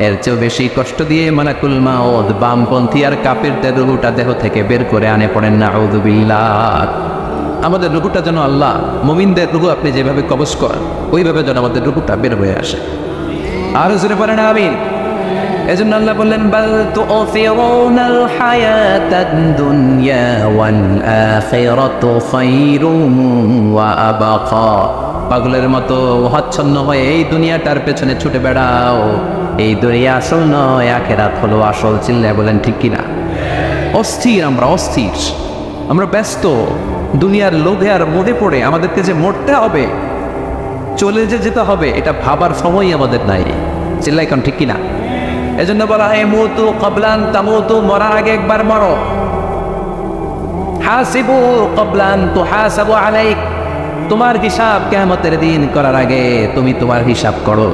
এর চেয়েও বেশি কষ্ট দিয়ে মালাকুল মাউত বামপন্থী আর কাফিরদের রূহটা দেহ থেকে বের করে আনে। পড়েন না আউযু বিল্লাহ। আমাদের রূহটা যেন আল্লাহ, মুমিনদের রূহ আপনি যেভাবে কবজ করেন, ওইভাবে যেন আমাদের রূহটা বের হয়ে আসে। আর জোরে পড়েন আমিন। এজন্য আল্লাহ বললেন, বাল তুউসিরুনাল হায়াতাদ দুনিয়া ওয়াল আখিরাতু খায়রুম ওয়া আবকা। পাগলের মতো হচ্ছন্ন হয়ে এই দুনিয়াটার পেছনে ছুটে বেড়াও, এই দুনিয়া আসল নয়, আখিরাত হলো আসল। চিল্লায় বলেন ঠিক কিনা? অস্থির, আমরা অস্থির, আমরা ব্যস্ত দুনিয়ার লোভে আর মোহে পড়ে আমাদেরকে যে মরতে হবে, চলে যে যেতে হবে, এটা ভাবার সময় আমাদের নাই। চিল্লাই এখন ঠিক কিনা? এজন্য বলা হয়, মুতু ক্বাবলা আন তামুতু, মরার আগে একবার মরো। হাসিবু ক্বাবলা আন তুহাসাবু আলাইক, তোমার হিসাব কিয়ামতের দিন করার আগে তুমি তোমার হিসাব করো।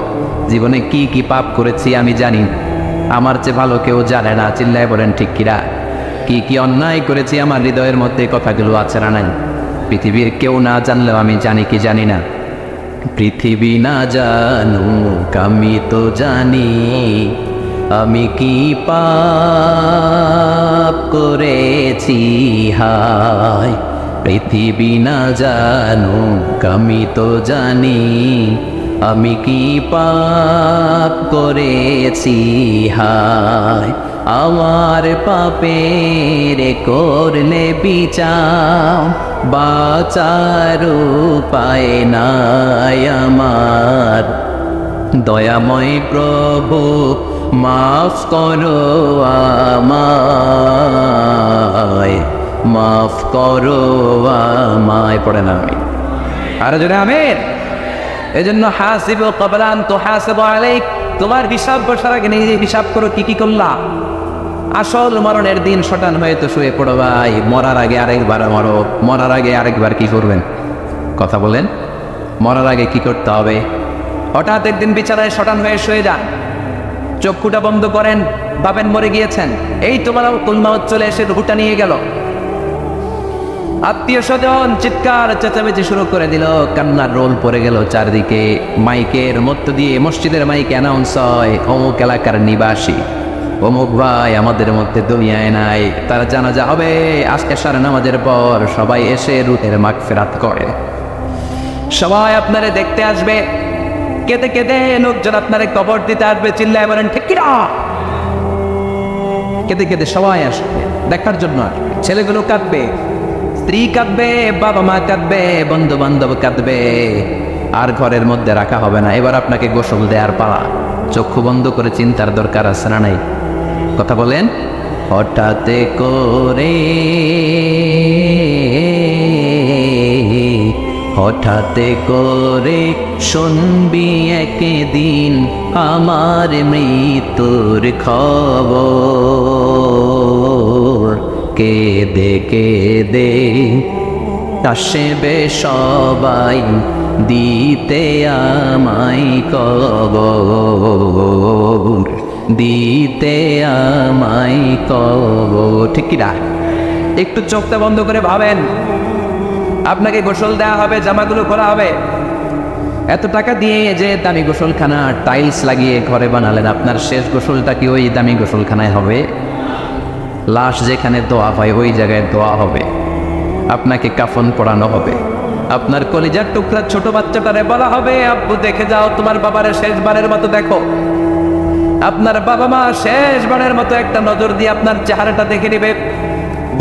জীবনে কি কি পাপ করেছি আমি জানি, আমার চেয়ে ভালো কেউ জানে না। চিল্লায় বলেন ঠিক কিনা? কি কি অন্যায় করেছি আমার হৃদয়ের মধ্যে কথাগুলো আছে না নাই? পৃথিবীর কেউ না জানলেও আমি জানি কি জানি না? পৃথিবী না জানুক আমি তো জানি, আমি কি পাপ করেছি হায়। পৃথিবী না জানুক আমি তো জানি, আমি কি পাপ করেছি হায়। আমার পাপের করলে বিচার, বাঁচার উপায় নাই আমার। দয়াময় প্রভু মাফ করো আমায়, মাফ করো আমায়। পড়ে না আমি আর জোরে আমিন। এজন্য হাসিবু ক্বাবলা আন তুহাসাবু আলাইক, তোমার হিসাব বসার আগে নিজে হিসাব করো কি কি করলা। আসল মরণের দিন শটান হয়ে তো শুয়ে পড়ো ভাই, মরার আগে আরেকবার মরো। মরার আগে আরেকবার কি করবেন? কথা বলেন, মরার আগে কি করতে হবে? হঠাৎ একদিন বিছানায় শটান হয়ে শুয়ে যান, চক্ষুটা বন্ধ করেন, ভাবেন মরে গিয়েছেন। এই তোমার কুলমাউত চলে এসে রুহুটা নিয়ে গেল। আত্মীয় স্বজন চিৎকার চেঁচামেচি শুরু করে দিল, কান্নার রোল পড়ে গেল চারদিকে। মাইকের মধ্য দিয়ে, মসজিদের মাইকে অ্যানাউন্স হয়, অমুক এলাকার নিবাসী অমুক ভাই আমাদের মধ্যে দুনিয়ায় নাই, তার জানাজা হবে আজকে এশার নামাজের পর। সবাই এসে রুহের মাগফিরাত করে, সবাই আপনারে দেখতে আসবে, কেঁদে কেঁদে লোকজন আপনারে কবর দিতে আসবে। চিল্লায় বলেন ঠিক কিনা? কেঁদে কেঁদে সবাই আসবে দেখার জন্য। ছেলেগুলো কাঁদবে, স্ত্রী কাঁদবে, বাবা মা কাঁদবে, বন্ধু বান্ধব কাঁদবে, আর ঘরের মধ্যে রাখা হবে না। এবার আপনাকে গোসল দেওয়ার পালা। চক্ষু বন্ধ করে চিন্তার দরকার আছে না নাই? কথা বলেন। হঠাৎ করে, হঠাৎ করে শুনবি একদিন আমার মৃত্যুর খবর। কেঁদে কেঁদে আসবে সবাই দিতে আমায় কবর, দিতে আমায় কবর। ঠিক কি না? একটু চোখটা বন্ধ করে ভাবেন, আপনাকে গোসল দেওয়া হবে, জামাগুলো খোলা হবে, এত টাকা দিয়ে যে দামি গোসলখানা টাইলস লাগিয়ে ঘরে বানালেন, আপনার শেষ গোসলটা কি ওই দামি গোসলখানায় হবে? লাশ যেখানে দোয়া হয় ওই জায়গায় দোয়া হবে, আপনাকে কাফন পরানো হবে, আপনার কলিজার টুকরা ছোট বাচ্চাটারে বলা হবে আব্বু দেখে যাও তোমার বাবারে শেষবারের মতো দেখো। আপনার বাবা মা শেষবারের মতো একটা নজর দিয়ে আপনার চেহারাটা দেখে নিবে,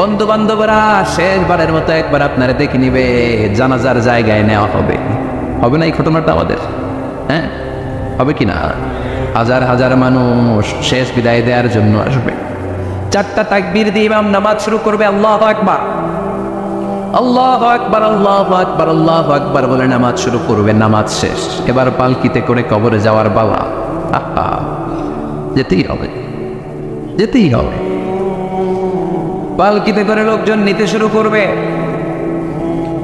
বন্ধু বান্ধবরা শেষবারের মতো একবার আপনারে দেখে নিবে, জানাজার জায়গায় নেওয়া হবে। হবে না এই ঘটনাটা আমাদের? হ্যাঁ, হবে কি না? হাজার হাজার মানুষ শেষ বিদায় দেওয়ার জন্য আসবে। 4টা তাকবীর দিয়ে ইমাম নামাজ শুরু করবে, আল্লাহু আকবার, আল্লাহু আকবার, আল্লাহু আকবার, আল্লাহু আকবার বলে নামাজ শুরু করবে। নামাজ শেষ, এবার পালকিতে করে কবরে যাওয়ার বাবা। আহা, যেতেই হবে, যেতেই হবে। পালকিতে করে লোকজন নিতে শুরু করবে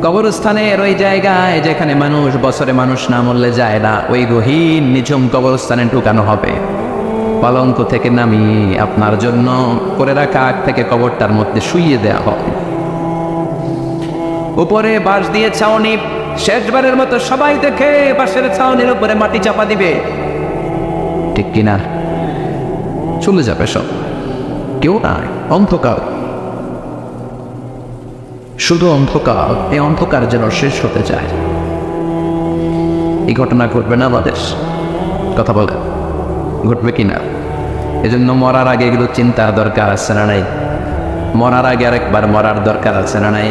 কবরস্থানের ওই জায়গায় যেখানে মানুষ বছরে মানুষ না মরলে যায় না, ওই গহীন নিঝুম কবরস্থানে ঢুকানো হবে। পালঙ্ক থেকে নামিয়ে আপনার জন্য করে রাখা আগ থেকে কবরটার মধ্যে শুইয়ে দেওয়া হবে। উপরে বাঁশ দিয়ে ছাউনি, শেষবারের মতো সবাই দেখে বাঁশের ছাউনির উপরে মাটি চাপা দিবে। ঠিক কিনা? চলে যাবে সব, কেউ নাই, অন্ধকার, শুধু অন্ধকার। এই অন্ধকার যেন শেষ হতে চায়। এই ঘটনা ঘটবে না আমাদের? কথা বলে ঘটবে কিনা? এজন্য মরার আগে এগুলো চিন্তা দরকার আছে না নাই? মরার আগে আরেকবার মরার দরকার আছে না নাই?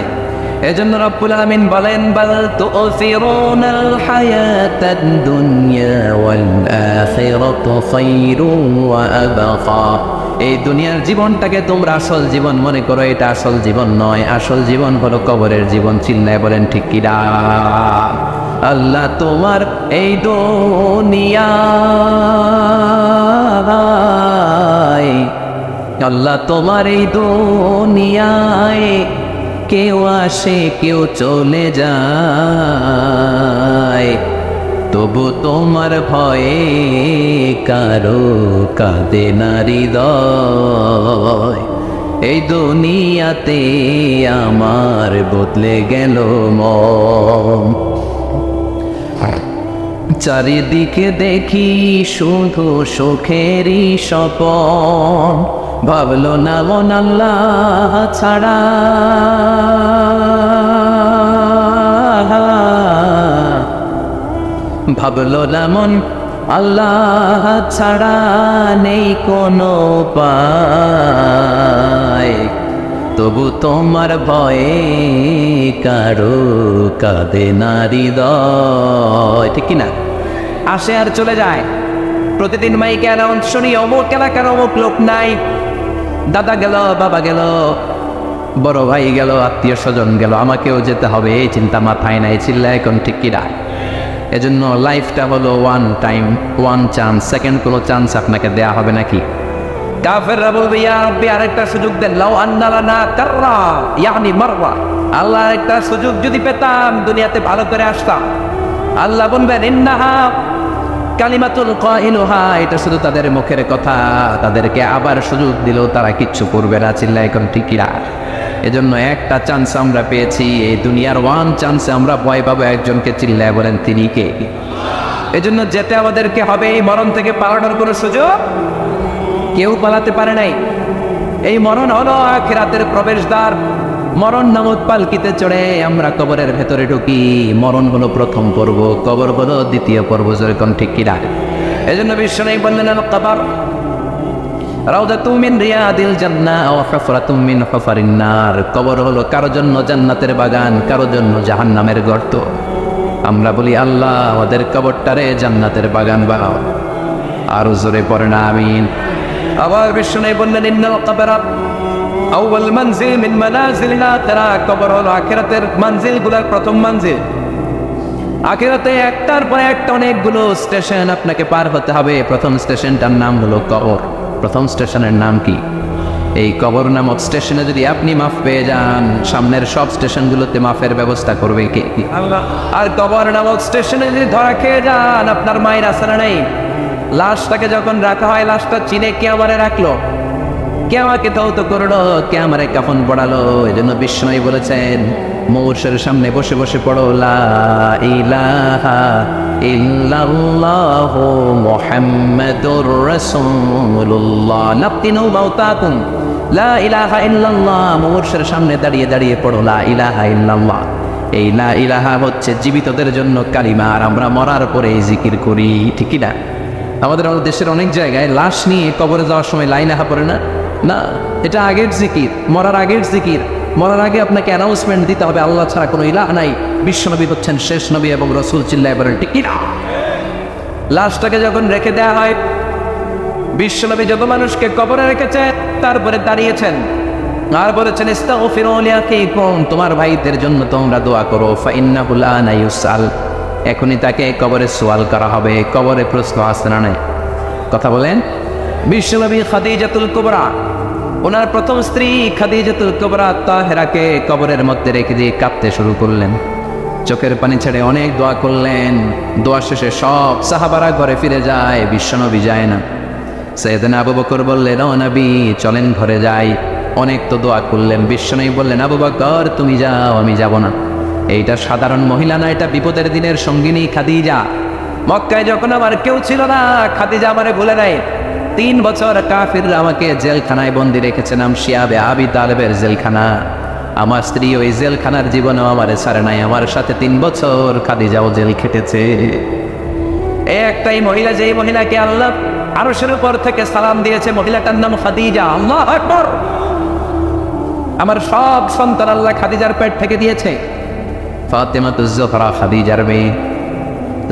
এজন্য রব্বুল আলামিন বলেন, বাল তুসিরুনাল হায়াতাদ দুনিয়া ওয়াল আখিরাতু খায়রুন ওয়া আবকা। এই দুনিয়ার জীবনটাকে তোমরা আসল জীবন মনে করো, এটা আসল জীবন নয়। আসল জীবন হলো কবরের জীবন। চিল্লায় বলেন ঠিক কি না? আল্লাহ তোমার এই দুনিয়ায়, আল্লাহ তোমার এই দুনিয়ায় কেউ আসে কেউ চলে যায়, তবু তোমার ভয়ে কারো কাঁদে না হৃদয়। এই দুনিয়াতে আমার বদলে গেল মন, চারিদিকে দেখি শুধু সুখেরই স্বপন। ভাবলো না মন আল্লাহ ছাড়া, ভাবলো না মন আল্লাহ ছাড়া নেই কোনো উপায়, তবু তোমার ভয়ে কারো কাঁদে না হৃদয়। ঠিক কিনা? আসে আর চলে যায়। প্রতিদিন মাইকে অ্যানাউন্স শুনি, অমুক এলাকার অমুক লোক নাই, দাদা গেল, বাবা গেল, বড় ভাই গেল, আত্মীয় স্বজন গেল, আমাকেও যেতে হবে, এই চিন্তা মাথায় নাই। চিল্লা এখন ঠিক কিনা? এজন্য লাইফটা হলো one time, one chance, second কোনো চান্স আপনাকে দেয়া হবে নাকি? কাফেররা বলবে, ইয়া রাব্বি আরেকটা সুযোগ দেন, লাউ আন্না লানা কাররা ইয়ানি মাররা, আল্লাহ একটা সুযোগ যদি পেতাম দুনিয়াতে ভালো করে আসতাম। আল্লাহ বলবেন, ইন্নাহা কালিমাতুল কাইলুহা, এটা শুধু তাদের মুখের কথা, তাদেরকে আবার সুযোগ দিলেও তারা কিচ্ছু করবে না। চিল্লা এখন ঠিক কিনা? এজন্য একটা চান্স আমরা পেয়েছি, এই দুনিয়ার ওয়ান চান্সে আমরা ভয় পাবো একজনকে। চিল্লায় বলেন তিনি কে? এজন্য যেতে আমাদেরকে হবে। এই মরণ থেকে পালানোর কোনো সুযোগ কেউ পালাতে পারে নাই। এই মরণ হলো আখিরাতের প্রবেশদ্বার। মরণ নামক পালকিতে চড়ে আমরা কবরের ভেতরে ঢুকি। মরণ হলো প্রথম পর্ব, কবর হলো দ্বিতীয় পর্ব। যেরকম ঠিক কিনা? এজন্য বিশ্বনবী বললেন, আল কবর রাউদাতুম মিন রিয়াদিল জান্নাহ ওয়া হুফরাতুম মিন হুফারিন নার। কবর হলো কারো জন্য জান্নাতের বাগান, কারো জন্য জাহান্নামের গর্ত। আমরা বলি, আল্লাহ আমাদের কবরটারে জান্নাতের বাগান বানাও। আর জোরে পড়েন আমিন। আবার বিশ্বনবী বললেন, ইন্নাল কবরা আউয়াল মানজিল মিন মানাজিলিল আখিরা। কবর হলো আখিরাতের মানজিলগুলোর প্রথম মানজিল। আখিরাতে একটার পর একটা অনেকগুলো স্টেশন আপনাকে পার হতে হবে। প্রথম স্টেশনটার নাম হলো কবর। প্রথম স্টেশনের নাম কি? এই কবর নামক স্টেশনে যদি আপনি মাফ পেয়ে যান, সামনের সব স্টেশনগুলোতে মাফের ব্যবস্থা করবে কে? আল্লাহ। আর কবর নামক স্টেশনে যদি ধরা খেয়ে যান, আপনার মায়ের আসারা নেই। লাশটাকে যখন রাখা হয়, লাশটা চিনে কে আমারে রাখলো, কে আমাকে ধৌত করলো, কে আমারে কাফন পড়ালো। এই জন্য বিষ্ণু বলেছেন, মৌর্ষের সামনে বসে বসে পড়ো লা ইলাহা ইল্লাল্লাহু মুহাম্মাদুর রাসূলুল্লাহ নাফতিনু মাউতাকুম। লা ইলাহা ইল্লাল্লাহ, মৌর্ষের সামনে দাঁড়িয়ে দাঁড়িয়ে পড়ো লা ইলাহা ইল্লাল্লাহ। এই লা ইলাহা হচ্ছে জীবিতদের জন্য কালিমা, আর আমরা মরার পরে এই জিকির করি, ঠিক না? আমাদের দেশের অনেক জায়গায় লাশ নিয়ে কবরে যাওয়ার সময় লা ইলাহা পড়ে না। না, এটা আগের জিকির, মরার আগের জিকির। মরার আগে আপনাকে অ্যানাউন্সমেন্ট দিতে হবে, আল্লাহ ছাড়া কোনো ইলাহ নাই, বিশ্বনবী হচ্ছেন শেষ নবী এবং রসুল। চিল্লায় বলেন ঠিক না? লাশটাকে যখন রেখে দেওয়া হয়, বিশ্বনবী যত মানুষকে কবরে রেখেছে, তারপরে দাঁড়িয়েছেন আর বলেছেন ইস্তাগফিরু লিআখিকুম, তোমার ভাইদের জন্য তোমরা দোয়া করো, ফাইন্নাহু আনা ইউসাল, এখনই তাকে কবরে সওয়াল করা হবে। কবরে প্রশ্ন আসছে না নাই? কথা বলেন। বিশ্বনবী খাদিজাতুল কুবরা, ওনার প্রথম স্ত্রী খাদিজাতুল কুবরা তাহেরাকে কবরের মধ্যে রেখে দিয়ে কাঁদতে শুরু করলেন, চোখের পানি ছেড়ে অনেক দোয়া করলেন। দোয়া শেষে সব সাহাবারা ঘরে ফিরে যায়, বিশ্বনবী যায় না। সাইয়েদনা আবু বকর বললেন, ও নবী চলেন ঘরে যাই। অনেক তো দোয়া করলেন, বিশ্বনবী বললেন, আবু বকর তুমি যাও, আমি যাব না। এইটা সাধারণ মহিলা না, এটা বিপদের দিনের সঙ্গিনী খাদিজা। মক্কায় যখন আমার কেউ ছিল না, খাদিজা আমারে ভুলে নাই। 3 বছর কাফিররা আমাকে জেলখানায় বন্দি রেখেছে, নাম শিয়াবে আবি তালেবের জেলখানা। আমার স্ত্রী ওই জেলখানার জীবনেও আমারে ছাড়ে নাই, আমার সাথে 3 বছর খাদিজাও জেল খেটেছে। একটাই মহিলা, যেই মহিলাকে আল্লাহ আরশের উপর থেকে সালাম দিয়েছে, মহিলাটার নাম খাদিজা। আল্লাহু আকবার। আমার সব সন্তান আল্লাহ খাদিজার পেট থেকে দিয়েছে। ফাতেমাতুজ জোহরা খাদিজার মেয়ে,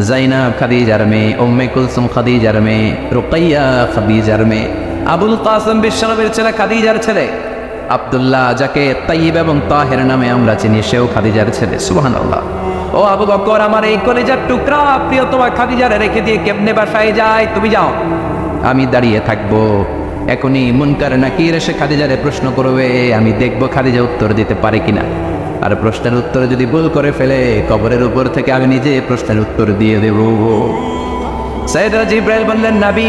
জাইনাব খাদিজার মেয়ে, উম্মে কুলসুম খাদিজার মেয়ে, রুকাইয়া খাদিজার মেয়ে, আবুল কাসেম বিশ্বনবীর ছেলে খাদিজার ছেলে, আব্দুল্লাহ যাকে তাইয়্যিব এবং তাহের নামে আমরা চিনি, সেও খাদিজার ছেলে। সুবহানাল্লাহ। ও আবু বকর, আমার এই কলিজার টুকরা প্রিয়তমা খাদিজারে রেখে দিয়ে কেমনে বাসায় যায়? তুমি যাও, আমি দাঁড়িয়ে থাকবো। এখনই মুনকার নাকির এসে খাদিজারে প্রশ্ন করবে, আমি দেখবো খাদিজা উত্তর দিতে পারে কিনা। আর প্রশ্নের উত্তর যদি ভুল করে ফেলে, কবরের উপর থেকে আমি নিজে প্রশ্নের উত্তর দিয়ে দেব। সাইয়েদনা জিবরাইল বললেন, নবী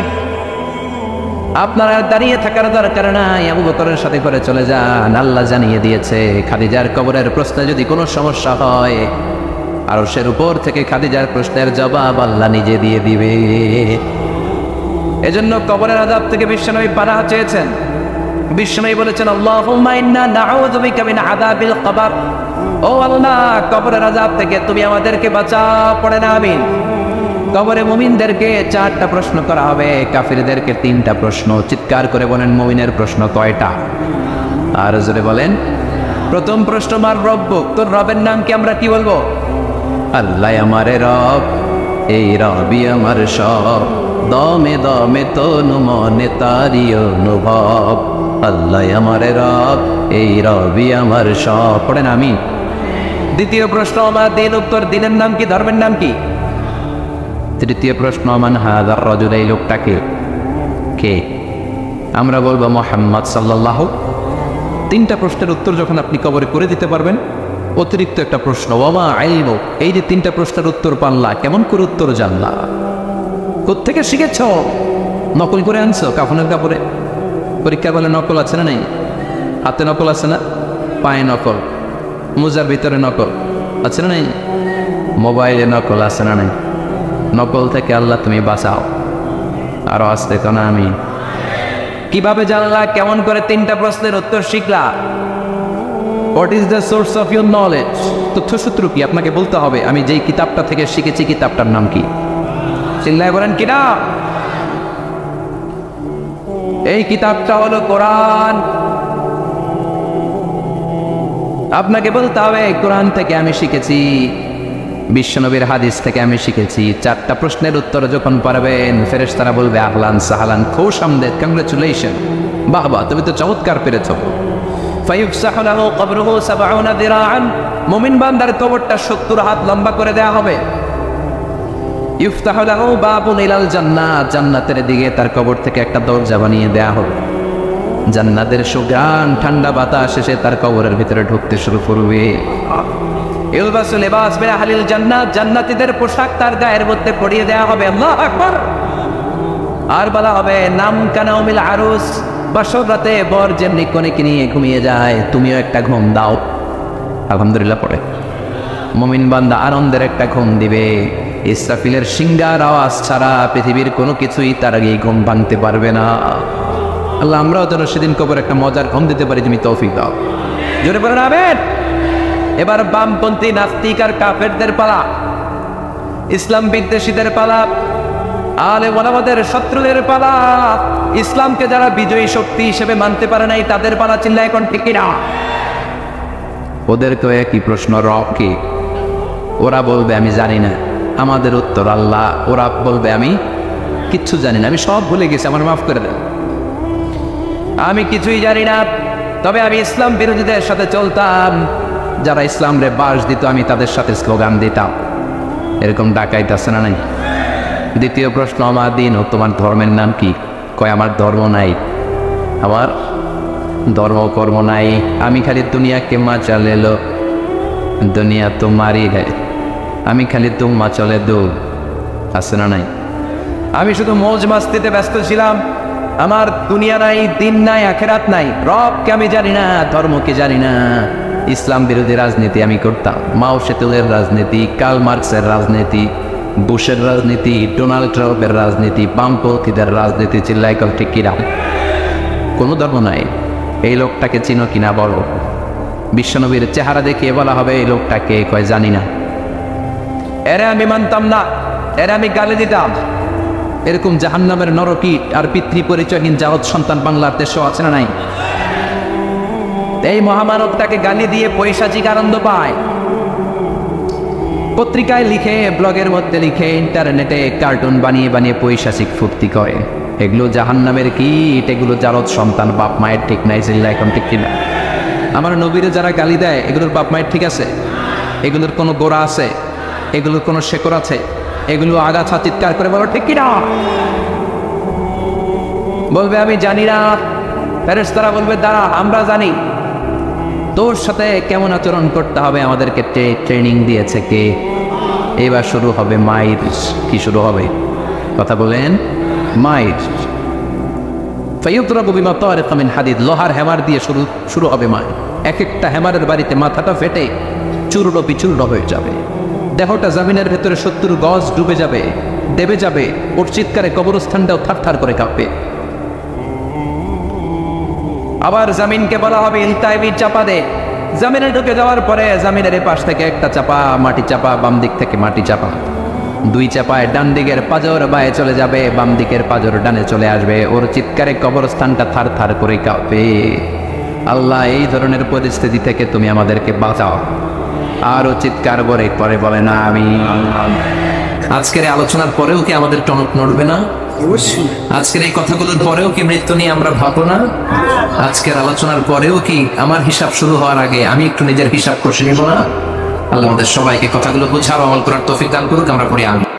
আপনারা দাঁড়িয়ে থাকার দরকার নাই, আবু বকরের সাথে করে চলে যান। আল্লাহ জানিয়ে দিয়েছে, খাদিজার কবরের প্রশ্নে যদি কোনো সমস্যা হয়, আরশের উপর থেকে খাদিজার প্রশ্নের জবাব আল্লাহ নিজে দিয়ে দিবে। এজন্য কবরের আযাব থেকে বিশ্বনবী পানাহ চেয়েছেন। বিশ্বনবী বলেছেন, আল্লাহুম্মা ইন্না নাউযু বিকা মিন আযাবিল কবর। ও আল্লাহ, কবরের আযাব থেকে তুমি আমাদেরকে বাঁচাও। পড়েন আমিন। কবরে মুমিনদেরকে 4টা প্রশ্ন করা হবে, কাফিরদেরকে 3টা প্রশ্ন। চিৎকার করে বলেন, মুমিনের প্রশ্ন কয়টা? আর জোরে বলেন। প্রথম প্রশ্ন, মার রব্বুক, তোর রবের নাম কি? আমরা কি বলবো? আল্লাহ আমারে রব, এই রবি আমার সব, দমে দমে তনু মনে তারি অনুভব। আল্লাহ আমারে রব, এই রবি আমার সব। পড়েন আমি। দ্বিতীয় প্রশ্ন, আমার দিন, উত্তর দিনের নাম কি? ধর্মের নাম কি? তৃতীয় প্রশ্ন, মান হাযার রাজুল, এই লোকটাকে কে? আমরা বলবো মুহাম্মদ সাল্লাল্লাহু। 3টা প্রশ্নের উত্তর যখন আপনি কবরে করে দিতে পারবেন, অতিরিক্ত একটা প্রশ্ন, ওয়ামা ইলমু, এই যে 3টা প্রশ্নের উত্তর পাল্লা, কেমন করে উত্তর জানলা? কোত্থেকে শিখেছ? নকল করে আনছো কাফনের কাপড়ে? পরীক্ষা বলে নকল আছে না নেই? হাতে নকল আছে না? পায়ে নকল, মোজার ভিতরে নকল আছে না নেই? মোবাইলে নকল আছে না নেই? নকল থেকে আল্লাহ তুমি বাঁচাও। আরো আসতে তো না আমি। কিভাবে জানলা? কেমন করে 3টা প্রশ্নের উত্তর শিখলা? What is the source of your knowledge? তথ্যসূত্র কি? আপনাকে বলতে হবে, আমি যেই কিতাবটা থেকে শিখেছি, কিতাবটার নাম কি? চিল্লায় বলেন কিনা? এই কিতাবটা হলো কোরআন। আপনাকে বলতে হবে, কোরআন থেকে আমি শিখেছি, বিশ্বনবীর হাদিস থেকে আমি শিখেছি। 4টা প্রশ্নের উত্তর যখন পারবেন, ফেরেশতারা বলবে আহলান সাহলান, খুশ আমদেদ, কংগ্রেচুলেশন, বাহ বাহ, তুমি তো চমৎকার পেরেছো। ফায়ুফসাহু লাহু কবরুহু ৭০ যিরাআন, মুমিন বান্দার কবরটা ৭০ হাত লম্বা করে দেয়া হবে। ইফতাহু লাহু বাবুন ইলাল জান্নাত, জান্নাতের দিকে তার কবর থেকে একটা দরজা বানিয়ে দেয়া হবে। জান্নাতের সুঘ্রাণ ঠান্ডা বাতাস এসে তার কবরের ভিতরে ঢুকতে শুরু করবে। ইলবাসু লিবাস মিন আহলিল জান্নাত, জান্নাতীদের পোশাক তার গায়ের মধ্যে পরিয়ে দেওয়া হবে। আল্লাহু আকবার। আর বলা হবে নাম কানাউমিল আরুস, বাসর রাতে বর যেমনি কনেকে নিয়ে ঘুমিয়ে যায় তুমিও একটা ঘুম দাও। আলহামদুলিল্লাহ পড়ে মুমিন বান্দা আনন্দের একটা ঘুম দিবে। ইসরাফিলের সিংগার আওয়াজ ছাড়া পৃথিবীর কোনো কিছুই তার আগে ঘুম ভাঙতে পারবে না। আল্লাহ আমরাও যেন সেদিন কবর একটা মজার ঘুম দিতে পারি, তুমি তৌফিক দাও। জোরে বলেন আমিন। এবার বামপন্থী নাস্তিক আর কাফেরদের পালা, ইসলাম বিদ্বেষীদের পালা, আলে ওলামাদের শত্রুদের পালা, ইসলামকে যারা বিজয়ী শক্তি হিসেবে মানতে পারে নাই তাদের পালা। চিল্লা এখন ঠিক কিনা? ওদেরকে একই প্রশ্ন, রব কি? ওরা বলবে আমি জানি না। আমাদের উত্তর আল্লাহ। ওরা বলবে আমি কিচ্ছু জানি না, আমি সব ভুলে গেছি, আমার মাফ করে দেন, আমি কিছুই জানি না। তবে আমি ইসলাম বিরোধীদের সাথে চলতাম, যারা ইসলাম রে বাস দিত আমি তাদের সাথে স্লোগান দিতাম। এরকম ডাকাইত আছে না নাই? দ্বিতীয় প্রশ্ন, আমার দিন ও তোমার ধর্মের নাম কি? কয় আমার ধর্ম নাই, আমার ধর্ম কর্ম নাই, আমি খালি দুনিয়াকে মাচালে লো, দুনিয়া তোমারই হ্যায়, আমি খালি তুম্মা চলে দৌড়। আছে না নাই? আমি শুধু মৌজ মাস্তিতে ব্যস্ত ছিলাম, আমার দুনিয়া নাই, দিন নাই, আখেরাত নাই, রবকে আমি জানি না, ধর্মকে জানি না। ইসলাম বিরোধী রাজনীতি আমি করতাম, মাও সেতুলের রাজনীতি, কার্ল মার্কসের রাজনীতি, বুশের রাজনীতি, ডোনাল্ড ট্রাম্পের রাজনীতি, বামপন্থীদের রাজনীতি। চিল্লাই কল ঠিক কিনা? কোনো ধর্ম নাই। এই লোকটাকে চিনো কিনা বলো। বিশ্বনবীর চেহারা দেখিয়ে বলা হবে এই লোকটাকে, কয় জানি না। এরে আমি মানতাম না, এরে আমি গালি দিতাম। এরকম জাহান্নামের নরকীট আর পিতৃ পরিচয়হীন জারদ সন্তান বাংলার দেশেও আছে না নাই? এই মহামানবটাকে গালি দিয়ে পৈশাচিক আনন্দ পায়। পত্রিকায় লিখে, ব্লগের মধ্যে লিখে, ইন্টারনেটে কার্টুন বানিয়ে বানিয়ে পৈশাচিক ফুর্তি করে। এগুলো জাহান্নামের কীট, এগুলো জারদ সন্তান, বাপ মায়ের ঠিক নাই। চিল্লা এখন ঠিক কিনা? আমার নবীরে যারা গালি দেয় এগুলোর বাপ মায়ের ঠিক আছে? এগুলোর কোনো গোড়া আছে? এগুলোর কোনো শেকড় আছে? এগুলো আগাছা চিৎকার করে বলো ঠিক কিনা? বলবে আমি জানি না। ফেরেশতারা বলবে দাঁড়া, আমরা জানি। তোর সাথে কেমন আচরণ করতে হবে আমাদেরকে ট্রেনিং দিয়েছে কে? এবার শুরু হবে মাইর। কি শুরু হবে? কথা বলেন। মাইর। ফায়ুতরাবু বিমা তারিকা মিন হাদিদ, লোহার হ্যামার দিয়ে শুরু হবে মাইর। এক একটা হ্যামারের বাড়িতে মাথাটা ফেটে চূর্ণ বিচূর্ণ হয়ে যাবে, দেহটা জমিনের ভেতরে 70 গজ ডুবে যাবে, দেবে যাবে। ওর চিৎকারে কবরস্থানটাও থারথার করে কাঁপবে। আবার জামিনকে বলা হবে ইলতাইবি, চাপা দে। জামিনে ঢুকে যাওয়ার পরে জামিনের পাশ থেকে একটা চাপা, মাটি চাপা, বাম দিক থেকে মাটি চাপা, 2 চাপায় ডান দিকের পাজর বায়ে চলে যাবে, বাম দিকের পাজর ডানে চলে আসবে। ওর চিৎকারে কবরস্থানটা থার থার করে কাঁপবে। আল্লাহ এই ধরনের পরিস্থিতি থেকে তুমি আমাদেরকে বাঁচাও। আরো চিৎকার করে বলে না আমি। আজকের আলোচনার পরেও কি আমাদের টনক নড়বে না? আজকের এই কথাগুলোর পরেও কি মৃত্যু নিয়ে আমরা ভাববো না? আজকের আলোচনার পরেও কি আমার হিসাব শুরু হওয়ার আগে আমি একটু নিজের হিসাব কষে নিব না? আল্লাহ আমাদের সবাইকে কথাগুলো বুঝাও, আমল করার তৌফিক দান করুক। আমরা পড়ি আমিন।